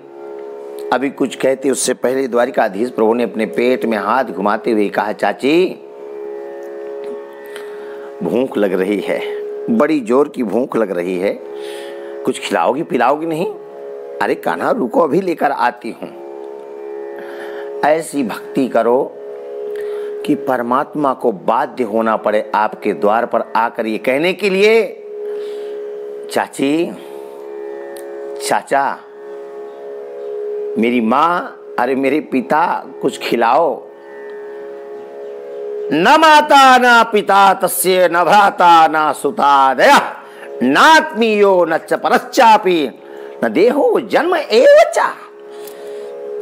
अभी कुछ कहते उससे पहले द्वारिकाधीश प्रभु ने अपने पेट में हाथ घुमाते हुए कहा, चाची भूख लग रही है, बड़ी जोर की भूख लग रही है, कुछ खिलाओगी पिलाओगी नहीं? अरे कान्हा रुको, अभी लेकर आती हूं। ऐसी भक्ति करो कि परमात्मा को बाध्य होना पड़े आपके द्वार पर आकर ये कहने के लिए, चाची, चाचा, मेरी माँ, अरे मेरे पिता, कुछ खिलाओ। न माता न पिता तस्य न भ्राता न सुतादयः नात्मीयो न च परश्चापि न देहो जन्म एवचा।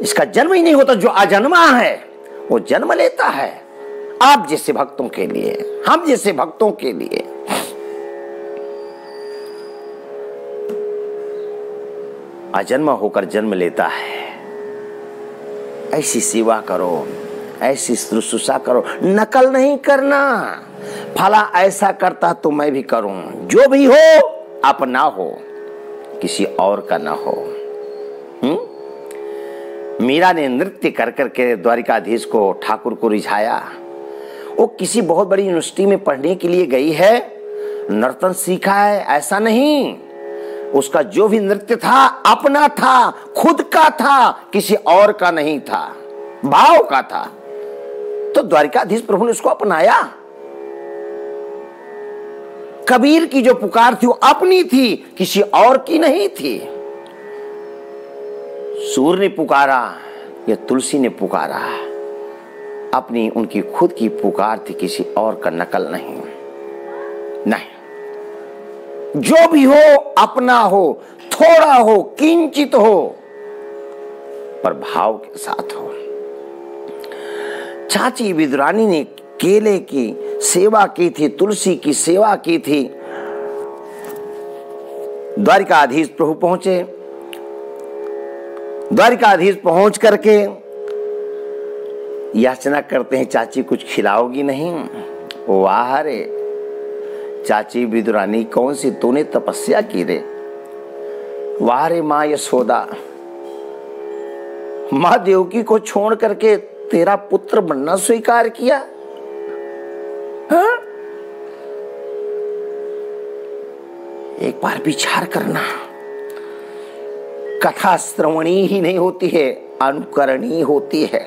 इसका जन्म ही नहीं होता, जो अजन्मा है वो जन्म लेता है। आप जैसे भक्तों के लिए, हम जैसे भक्तों के लिए। अजन्मा होकर जन्म लेता है। ऐसी सेवा करो, ऐसी शुश्रूषा करो, नकल नहीं करना। फला ऐसा करता तो मैं भी करूं, जो भी हो अपना हो, किसी और का ना हो। मीरा ने नृत्य कर करके द्वारिकाधीश को, ठाकुर को रिझाया। वो किसी बहुत बड़ी यूनिवर्सिटी में पढ़ने के लिए गई है, नर्तन सीखा है, ऐसा नहीं। उसका जो भी नृत्य था अपना था, खुद का था, किसी और का नहीं था, भाव का था। तो द्वारिकाधीश प्रभु ने उसको अपनाया। कबीर की जो पुकार थी वो अपनी थी, किसी और की नहीं थी। सूर्य ने पुकारा या तुलसी ने पुकारा, अपनी उनकी खुद की पुकार थी, किसी और का नकल नहीं। जो भी हो अपना हो, थोड़ा हो, किंचित हो, पर भाव के साथ हो। चाची विदुरानी ने केले की सेवा की थी, तुलसी की सेवा की थी। द्वारिकाधीश प्रभु पहुंचे। द्वारिकाधीश पहुंच करके याचना करते हैं, चाची कुछ खिलाओगी नहीं? वाह रे चाची विदुरानी, कौन सी तूने तपस्या की रे? वाह रे माँ यशोदा, माँ देवकी को छोड़ करके तेरा पुत्र बनना स्वीकार किया। एक बार विचार करना, कथा श्रवणी ही नहीं होती है, अनुकरणी होती है,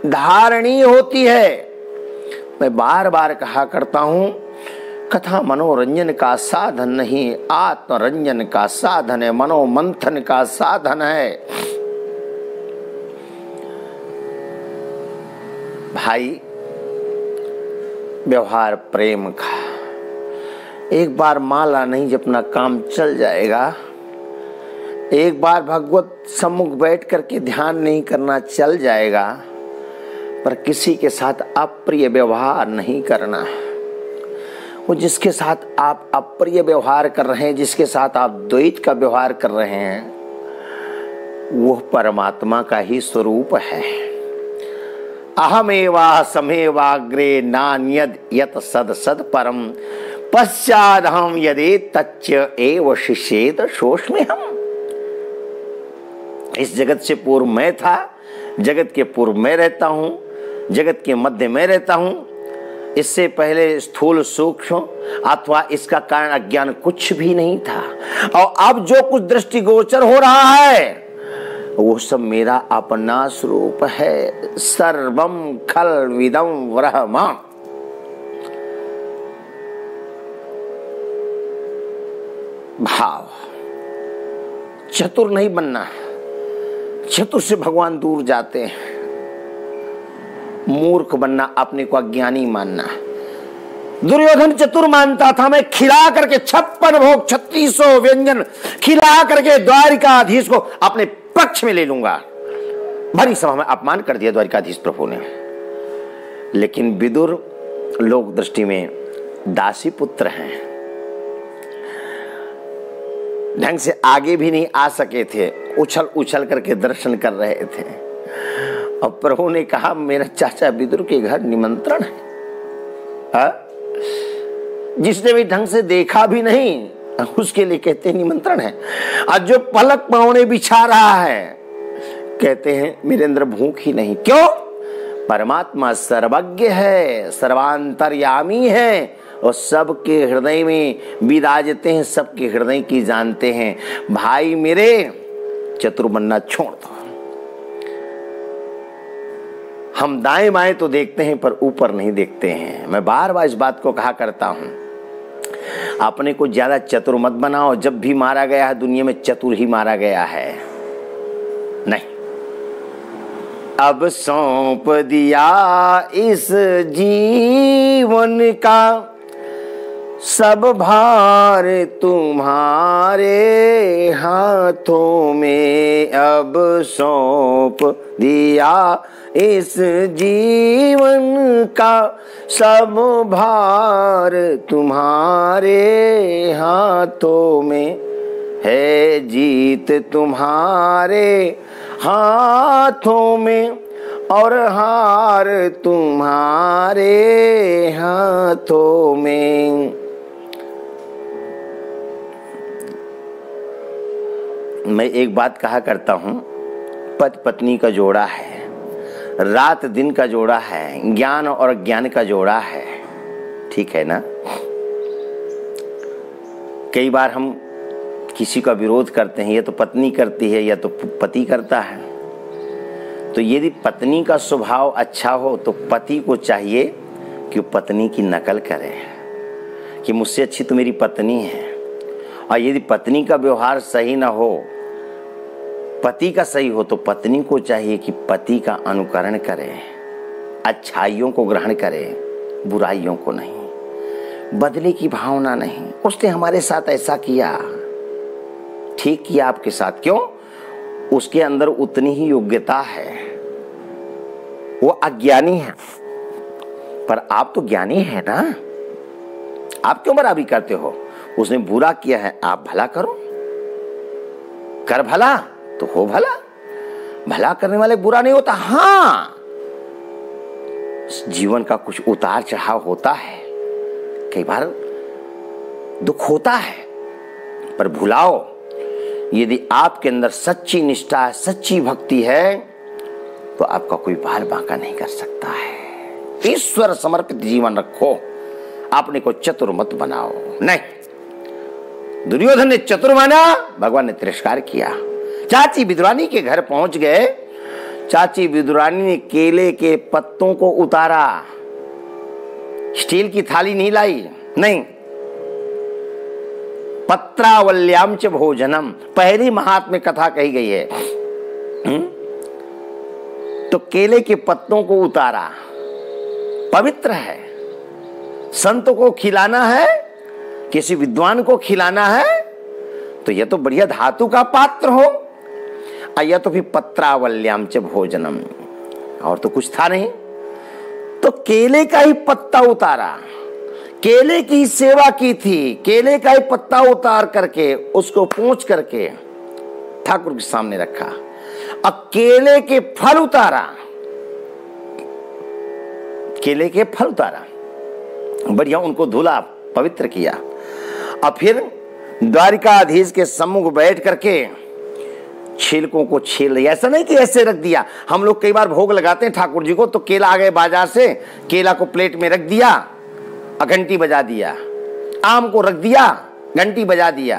धारणी होती है। मैं बार बार कहा करता हूं, कथा मनोरंजन का साधन नहीं, आत्मरंजन का साधन है, मनोमंथन का साधन है। भाई, व्यवहार प्रेम का, एक बार माला नहीं जपना काम चल जाएगा, एक बार भगवत सम्मुख बैठ करके ध्यान नहीं करना चल जाएगा, पर किसी के साथ अप्रिय व्यवहार नहीं करना। वो जिसके साथ आप अप्रिय व्यवहार कर रहे हैं, जिसके साथ आप द्वैत का व्यवहार कर रहे हैं, वो परमात्मा का ही स्वरूप है। अहमेवा समेवाग्रे नान्यद यत सद सद परम पश्चादहम यदि तच्च एव शिष्येत शोष्म्यहम्। इस जगत से पूर्व मैं था, जगत के पूर्व मैं रहता हूं, जगत के मध्य में रहता हूं। इससे पहले स्थूल सूक्ष्म अथवा इसका कारण अज्ञान कुछ भी नहीं था, और अब जो कुछ दृष्टिगोचर हो रहा है वो सब मेरा अपना स्वरूप है। सर्वम खल विदम ब्रह्म। भाव, चतुर नहीं बनना, चतुर से भगवान दूर जाते हैं। मूर्ख बनना, अपने को अज्ञानी मानना। दुर्योधन चतुर मानता था, मैं खिला करके 56 भोग 3600 व्यंजन खिला करके द्वारिकाधीश को अपने पक्ष में ले लूंगा। भरी सभा में अपमान कर दिया द्वारिकाधीश प्रभु ने। लेकिन विदुर लोक दृष्टि में दासी पुत्र हैं, ढंग से आगे भी नहीं आ सके थे, उछल उछल करके दर्शन कर रहे थे। और प्रभु ने कहा, मेरा चाचा विदुर के घर निमंत्रण है। जिसने भी ढंग से देखा भी नहीं उसके लिए कहते हैं निमंत्रण है। आज जो पलक पावने बिछा रहा है, कहते हैं मेरे अंदर भूख ही नहीं। क्यों? परमात्मा सर्वज्ञ है, सर्वांतर्यामी है, और सबके हृदय में विराजते हैं, सबके हृदय की जानते हैं। भाई मेरे, चतुर बनना छोड़ दो। हम दाएं बाएं तो देखते हैं पर ऊपर नहीं देखते हैं। मैं बार बार इस बात को कहा करता हूं, अपने को ज्यादा चतुर मत बनाओ। जब भी मारा गया है दुनिया में चतुर ही मारा गया है। नहीं, अब सौंप दिया इस जीवन का सब भार तुम्हारे हाथों में। अब सौंप दिया इस जीवन का सब भार तुम्हारे हाथों में है। जीत तुम्हारे हाथों में और हार तुम्हारे हाथों में। मैं एक बात कहा करता हूं, पति पत्नी का जोड़ा है, रात दिन का जोड़ा है, ज्ञान और अज्ञान का जोड़ा है। ठीक है ना? कई बार हम किसी का विरोध करते हैं, या तो पत्नी करती है या तो पति करता है। तो यदि पत्नी का स्वभाव अच्छा हो तो पति को चाहिए कि पत्नी की नकल करे कि मुझसे अच्छी तो मेरी पत्नी है। और यदि पत्नी का व्यवहार सही ना हो, पति का सही हो, तो पत्नी को चाहिए कि पति का अनुकरण करे, अच्छाइयों को ग्रहण करे, बुराइयों को नहीं। बदले की भावना नहीं। उसने हमारे साथ ऐसा किया, ठीक किया आपके साथ, क्यों? उसके अंदर उतनी ही योग्यता है। वो अज्ञानी है, पर आप तो ज्ञानी है ना। आप क्यों बराबरी करते हो? उसने बुरा किया है, आप भला करो, कर भला तो हो भला। भला करने वाले बुरा नहीं होता। हाँ, जीवन का कुछ उतार चढ़ाव होता है, कई बार दुख होता है, पर भुलाओ, यदि आपके अंदर सच्ची निष्ठा है, सच्ची भक्ति है, तो आपका कोई बाल बांका नहीं कर सकता है। ईश्वर समर्पित जीवन रखो, अपने को चतुर मत बनाओ। नहीं, दुर्योधन ने चतुर माना, भगवान ने तिरस्कार किया। चाची विदुरानी के घर पहुंच गए। चाची विदुरानी ने केले के पत्तों को उतारा, स्टील की थाली नहीं लाई, नहीं, पत्रावल्याम च भोजनम, पहली महात्म्य कथा कही गई है। तो केले के पत्तों को उतारा, पवित्र है, संत को खिलाना है, किसी विद्वान को खिलाना है, तो यह तो बढ़िया धातु का पात्र हो, या तो फिर पत्रावल्याम च भोजनम, और तो कुछ था नहीं। तो केले का ही पत्ता उतारा, केले की सेवा की थी, केले का ही पत्ता उतार करके उसको पोंछ करके ठाकुर के सामने रखा। अब केले के फल उतारा, केले के फल उतारा, बढ़िया उनको धुला, पवित्र किया। अब फिर द्वारिकाधीश के सम्मुख बैठ करके छिलकों को छील दिया। ऐसा नहीं कि ऐसे रख दिया। हम लोग कई बार भोग लगाते हैं ठाकुर जी को, तो केला आ गए बाजार से, केला को प्लेट में रख दिया, घंटी बजा दिया, आम को रख दिया, घंटी बजा दिया,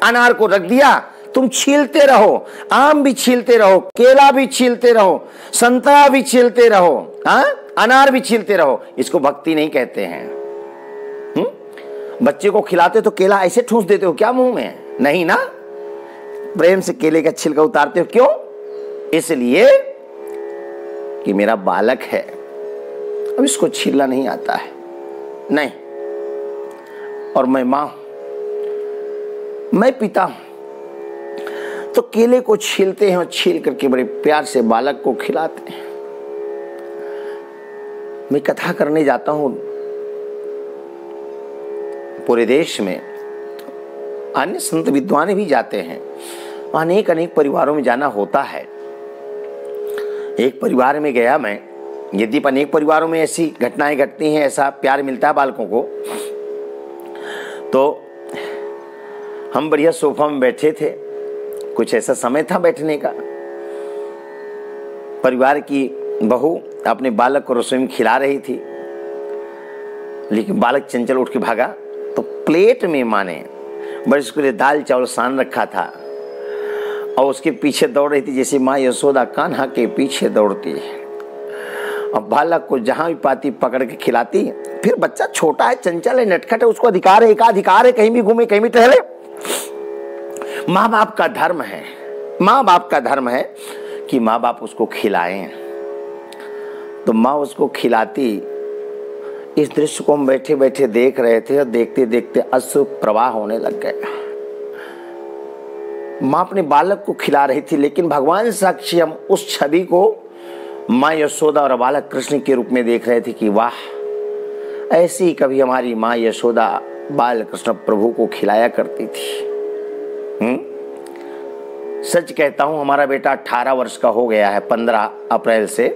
अनार को रख दिया। तुम छीलते रहो, आम भी छीलते रहो, केला भी छीलते रहो, संतरा भी छीलते रहो, अनार भी छीलते रहो। इसको भक्ति नहीं कहते हैं। बच्चे को खिलाते तो केला ऐसे ठूस देते हो क्या मुंह में? नहीं ना, प्रेम से केले का छिलका उतारते हो। क्यों? इसलिए कि मेरा बालक है, अब इसको छीलना नहीं आता है, नहीं, और मैं मां हूं, मैं पिता हूं, तो केले को छीलते हैं और छील करके बड़े प्यार से बालक को खिलाते हैं। मैं कथा करने जाता हूं पूरे देश में, अन्य संत विद्वान भी जाते हैं, अनेक अनेक परिवारों में जाना होता है। एक परिवार में गया मैं, यद्यपि अनेक परिवारों में ऐसी घटनाएं घटती हैं, ऐसा प्यार मिलता है बालकों को। तो हम बढ़िया सोफा में बैठे थे, कुछ ऐसा समय था बैठने का। परिवार की बहू अपने बालक को रसोई में खिला रही थी, लेकिन बालक चंचल उठ के भागा। तो प्लेट में माँ ने बड़े उसके लिए दाल चावल सान रखा था, और उसके पीछे दौड़ रही थी जैसे माँ यशोदा कान्हा के पीछे दौड़ती है। अब बालक को जहां भी पाती पकड़ के खिलाती। फिर बच्चा छोटा है, चंचल है, नटखट है, उसको अधिकार है, एकाधिकार है, कहीं भी घूमे, कहीं भी टहले। माँ बाप का धर्म है, माँ बाप का धर्म है कि माँ बाप उसको खिलाएं। तो माँ उसको खिलाती। इस दृश्य को हम बैठे बैठे देख रहे थे, और देखते देखते अश्रु प्रवाह होने लग गया। माँ अपने बालक को खिला रही थी, लेकिन भगवान साक्षी हम उस छवि को माँ यशोदा और बालक कृष्ण के रूप में देख रहे थे कि वाह, ऐसी ही कभी हमारी माँ यशोदा बाल कृष्ण प्रभु को खिलाया करती थी। सच कहता हूं, हमारा बेटा 18 वर्ष का हो गया है 15 अप्रैल से।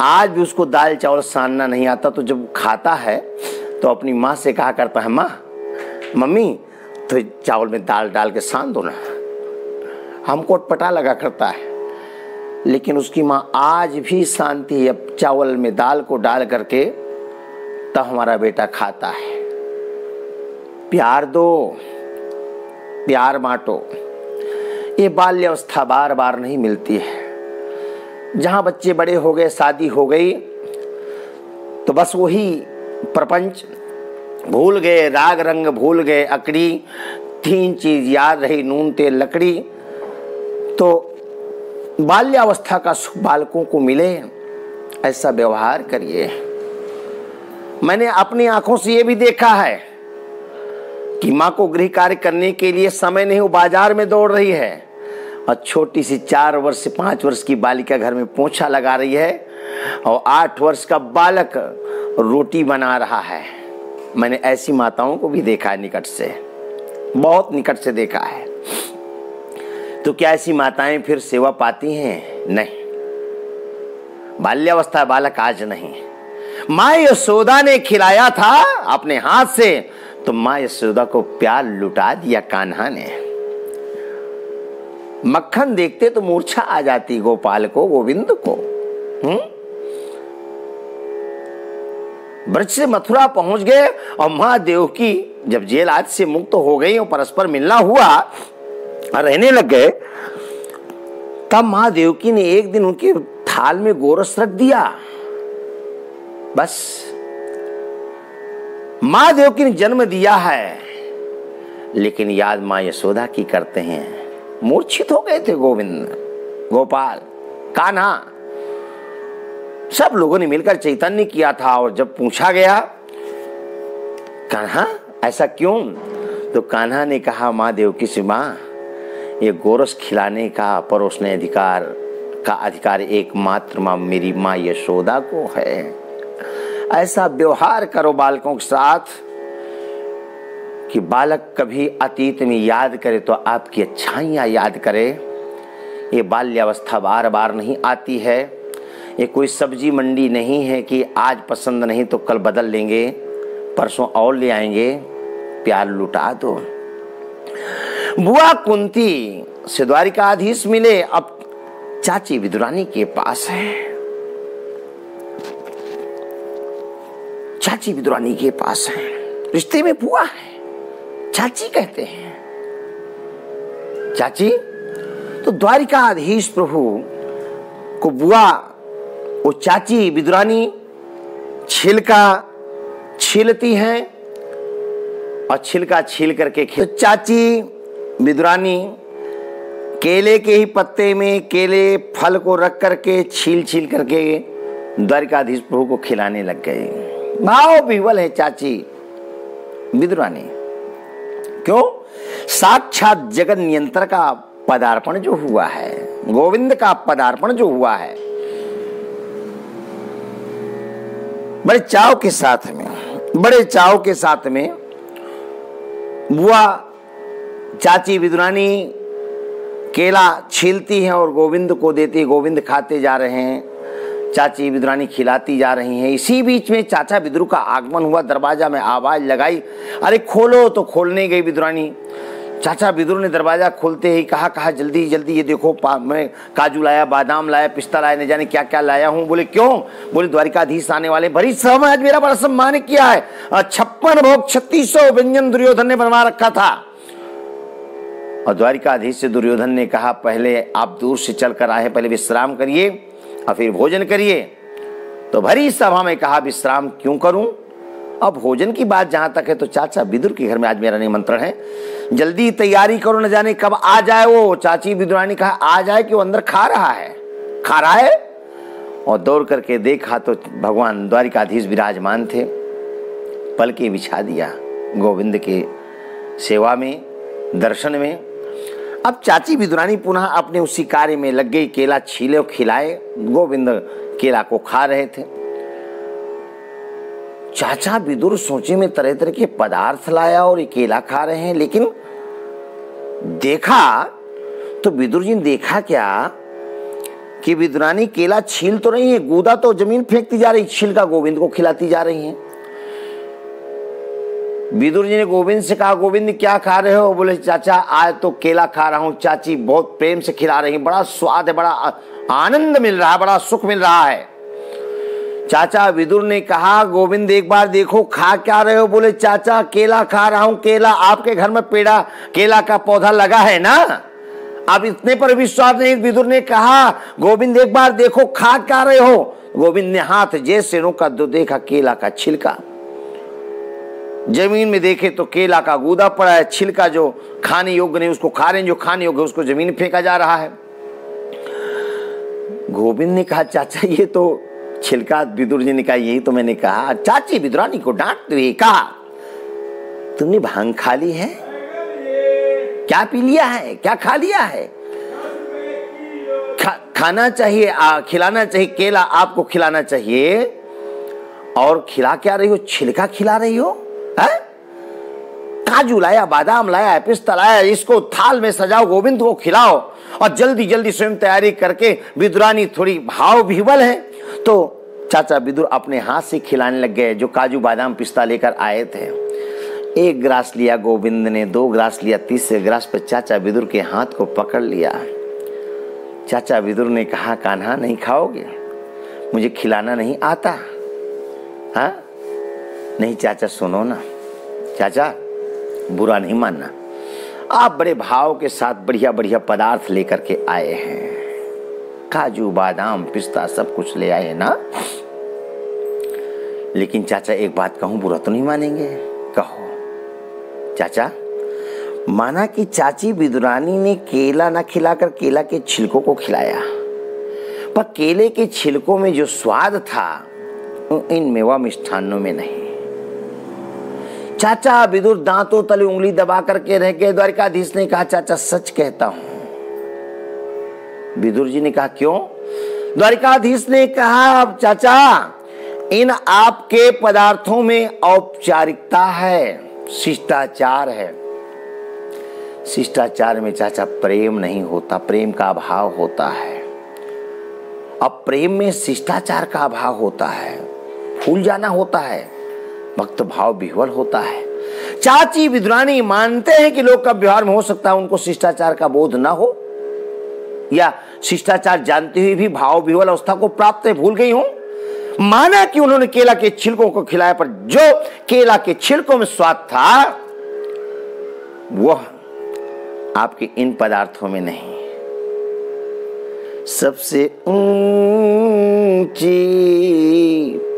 आज भी उसको दाल चावल सानना नहीं आता, तो जब खाता है तो अपनी माँ से कहा करता है, माँ, मम्मी तो चावल में दाल डाल के सान दो ना। हमको अटपटा लगा करता है, लेकिन उसकी माँ आज भी शांति है, चावल में दाल को डाल करके तब हमारा बेटा खाता है। प्यार दो, प्यार बांटो। ये बाल्य अवस्था बार बार नहीं मिलती है। जहां बच्चे बड़े हो गए, शादी हो गई, तो बस वही प्रपंच भूल गए, राग रंग भूल गए, अकड़ी 3 चीज याद रही, नून तेल लकड़ी। तो बाल्यावस्था का सुख बालकों को मिले, ऐसा व्यवहार करिए। मैंने अपनी आंखों से ये भी देखा है कि माँ को गृह कार्य करने के लिए समय नहीं, वो बाजार में दौड़ रही है, और छोटी सी 4 वर्ष से 5 वर्ष की बालिका घर में पोंछा लगा रही है, और 8 वर्ष का बालक रोटी बना रहा है। मैंने ऐसी माताओं को भी देखा है, निकट से, बहुत निकट से देखा है। तो क्या ऐसी माताएं फिर सेवा पाती हैं? नहीं। बाल्यावस्था बालक आज नहीं। माँ यशोदा ने खिलाया था अपने हाथ से, तो माँ यशोदा को प्यार लुटा दिया कान्हा ने। मक्खन देखते तो मूर्छा आ जाती गोपाल को, गोविंद को। ब्रज से मथुरा पहुंच गए, और माँ देवकी जब जेल आज से मुक्त हो गई और परस्पर मिलना हुआ और रहने लग गए, तब मां देवकी ने एक दिन उनके थाल में गोरस रख दिया। बस मां देवकी ने जन्म दिया है, लेकिन याद मां यशोदा की करते हैं। मूर्छित हो गए थे गोविंद, गोपाल, कान्हा, सब लोगों ने मिलकर चैतन्य किया था। और जब पूछा गया कान्हा ऐसा क्यों, तो कान्हा ने कहा मां देवकी से, मां ये गोरस खिलाने का परोसने का अधिकार एकमात्र मेरी मां यशोदा को है। ऐसा व्यवहार करो बालकों के साथ कि बालक कभी अतीत में याद करे तो आपकी अच्छाइयां याद करे। ये बाल्यावस्था बार बार नहीं आती है। ये कोई सब्जी मंडी नहीं है कि आज पसंद नहीं तो कल बदल लेंगे, परसों और ले आएंगे। प्यार लुटा दो। बुआ कुंती से द्वारिकाधीश मिले, अब चाची विदुरानी के पास है। चाची विदुरानी के पास है, रिश्ते में बुआ है, चाची कहते हैं। चाची तो द्वारिकाधीश प्रभु को बुआ, वो चाची विदुरानी छिलका छीलती हैं और छिलका छील करके तो चाची विदुरानी केले के ही पत्ते में केले फल को रख करके छील छील करके द्वारिकाधीश प्रभु को खिलाने लग गए। भाव विह्वल है चाची विदुरानी। क्यों? साक्षात जगत नियंत्रण का पदार्पण जो हुआ है, गोविंद का पदार्पण जो हुआ है, बड़े चाव के साथ में बुआ चाची विदुरानी केला छीलती हैं और गोविंद को देती, गोविंद खाते जा रहे हैं, चाची विदुरानी खिलाती जा रही हैं। इसी बीच में चाचा विदुर का आगमन हुआ, दरवाजा में आवाज लगाई, अरे खोलो, तो खोलने गई विदुरानी। चाचा विदुर ने दरवाजा खोलते ही कहा जल्दी जल्दी ये देखो, मैं काजू लाया, बादाम लाया, पिस्ता लाया, न जाने क्या क्या लाया हूँ। बोले क्यों? बोले द्वारिकाधीश आने वाले, भरी सभा में आज मेरा बड़ा सम्मान किया है। 56 भोग 3600 व्यंजन दुर्योधन ने बनवा रखा था। और द्वारिकाधीश से दुर्योधन ने कहा पहले आप दूर से चल कर आए, पहले विश्राम करिए और फिर भोजन करिए। तो भरी सभा में कहा विश्राम क्यों करूं, अब भोजन की बात जहां तक है तो चाचा विदुर के घर में आज मेरा निमंत्रण है, जल्दी तैयारी करो, न जाने कब आ जाए वो। चाची विदुरानी कहा आ जाए कि वो अंदर खा रहा है। और दौड़ करके देखा तो भगवान द्वारिकाधीश विराजमान थे, पलके बिछा दिया गोविंद के सेवा में, दर्शन में। अब चाची विदुरानी पुनः अपने उसी कार्य में लग गई, केला छीले और खिलाए। गोविंद केला को खा रहे थे। चाचा विदुर सोचे में तरह तरह के पदार्थ लाया और ये केला खा रहे हैं, लेकिन देखा तो विदुर जी ने देखा क्या कि विदुरानी केला छील तो रही है, गूदा तो जमीन फेंकती जा रही, छिलका गोविंद को खिलाती जा रही है। विदुर जी ने गोविंद से कहा गोविंद क्या खा रहे हो? बोले चाचा आज तो केला खा रहा हूं, चाची बहुत प्रेम से खिला रही है, बड़ा स्वाद है, बड़ा आनंद मिल रहा है, बड़ा सुख मिल रहा है। चाचा विदुर ने कहा गोविंद एक बार देखो खा क्या रहे हो? बोले चाचा केला खा रहा हूं, केला आपके घर में पेड़ा केला का पौधा लगा है ना? अब इतने पर विश्वास नहीं। विदुर ने कहा गोविंद एक बार देखो खा क्या रहे हो? गोविंद ने हाथ जैसे रोका तो देखा केला का छिलका, जमीन में देखे तो केला का गूदा पड़ा है, छिलका जो खाने योग्य नहीं उसको खा रहे हैं, जो खाने योग्य उसको जमीन फेंका जा रहा है। गोविंद ने कहा चाचा ये तो छिलका, विदुर जी ने कहा यही तो मैंने कहा। चाची विदुरानी को डांटते हुए कहा तुमने भांग खा ली है? क्या पी लिया है? क्या खा लिया है? खाना चाहिए, खिलाना चाहिए, केला आपको खिलाना चाहिए और खिला क्या रही हो? छिलका खिला रही हो? काजू लाया, बादाम लाया, पिस्ता लाया, इसको थाल में सजाओ, गोविंद को खिलाओ। और जल्दी जल्दी स्वयं तैयारी करके विदुरानी थोड़ी भाव विह्वल है तो चाचा विदुर अपने हाथ से खिलाने लग गए, जो काजू बादाम पिस्ता लेकर आए थे। 1 गिलास लिया गोविंद ने, 2 गिलास लिया, तीसरे गिलास पर चाचा विदुर के हाथ को पकड़ लिया। चाचा विदुर ने कहा कान्हा नहीं खाओगे? मुझे खिलाना नहीं आता? हाँ नहीं चाचा सुनो ना, चाचा बुरा नहीं मानना। आप बड़े भाव के साथ बढ़िया बढ़िया पदार्थ लेकर के आए हैं, काजू बादाम पिस्ता सब कुछ ले आए ना। लेकिन चाचा एक बात कहूं, बुरा तो नहीं मानेंगे? कहो चाचा। माना कि चाची विदुरानी ने केला न खिलाकर केला के छिलकों को खिलाया, पर केले के छिलकों में जो स्वाद था इन मेवा मिष्ठान्नों में नहीं। चाचा विदुर दांतों तले उंगली दबा करके रह गए। द्वारिकाधीश ने कहा चाचा सच कहता हूं। विदुर जी ने कहा क्यों? द्वारिकाधीश ने कहा चाचा इन आपके पदार्थों में औपचारिकता है, शिष्टाचार है। शिष्टाचार में चाचा प्रेम नहीं होता, प्रेम का अभाव होता है। अब प्रेम में शिष्टाचार का अभाव होता है, फूल जाना होता है, भक्त भाव विह्वल होता है। चाची विदुरानी मानते हैं कि लोग का व्यवहार में हो सकता है उनको शिष्टाचार का बोध ना हो, या शिष्टाचार जानते हुए भी भाव विह्वल अवस्था को प्राप्त है, भूल गई हूं। माना कि उन्होंने केला के छिलकों को खिलाया, पर जो केला के छिलकों में स्वाद था वह आपके इन पदार्थों में नहीं। सबसे ऊंची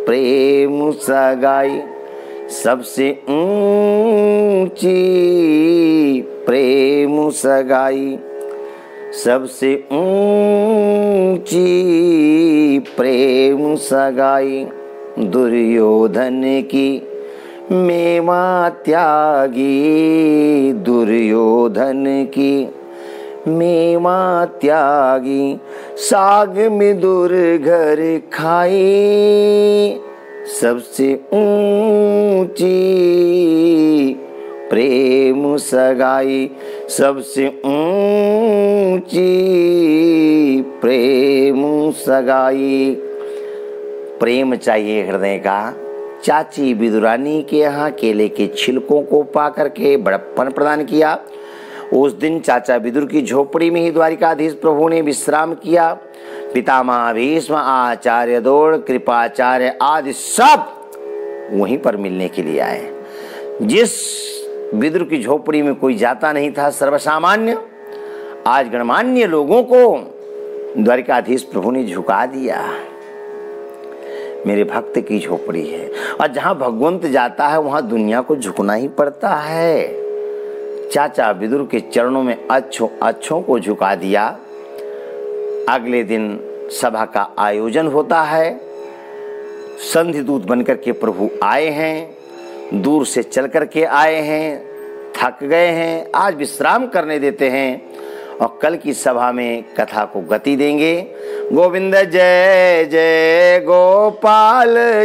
प्रेम सगाई, सबसे ऊंची प्रेम सगाई, सबसे ऊंची प्रेम सगाई, दुर्योधन की मेवा त्यागी, दुर्योधन की मेवा त्यागी, साग में दूर घर खाई, सबसे ऊंची प्रेम सगाई, सबसे ऊंची प्रेम सगाई। प्रेम चाहिए हृदय का। चाची विदुरानी के यहाँ केले के छिलकों को पा करके बड़प्पन प्रदान किया। उस दिन चाचा विदुर की झोपड़ी में ही द्वारिकाधीश प्रभु ने विश्राम किया। पितामह भीष्म, आचार्य द्रोण, कृपाचार्य आदि सब वहीं पर मिलने के लिए आए। जिस विदुर की झोपड़ी में कोई जाता नहीं था, सर्वसामान्य, आज गणमान्य लोगों को द्वारिकाधीश प्रभु ने झुका दिया। मेरे भक्त की झोपड़ी है, और जहां भगवंत जाता है वहां दुनिया को झुकना ही पड़ता है। चाचा विदुर के चरणों में अच्छों को झुका दिया। अगले दिन सभा का आयोजन होता है। संधि दूत बनकर के प्रभु आए हैं, दूर से चल करके आए हैं, थक गए हैं, आज विश्राम करने देते हैं और कल की सभा में कथा को गति देंगे। गोविंद जय जय गोपाल।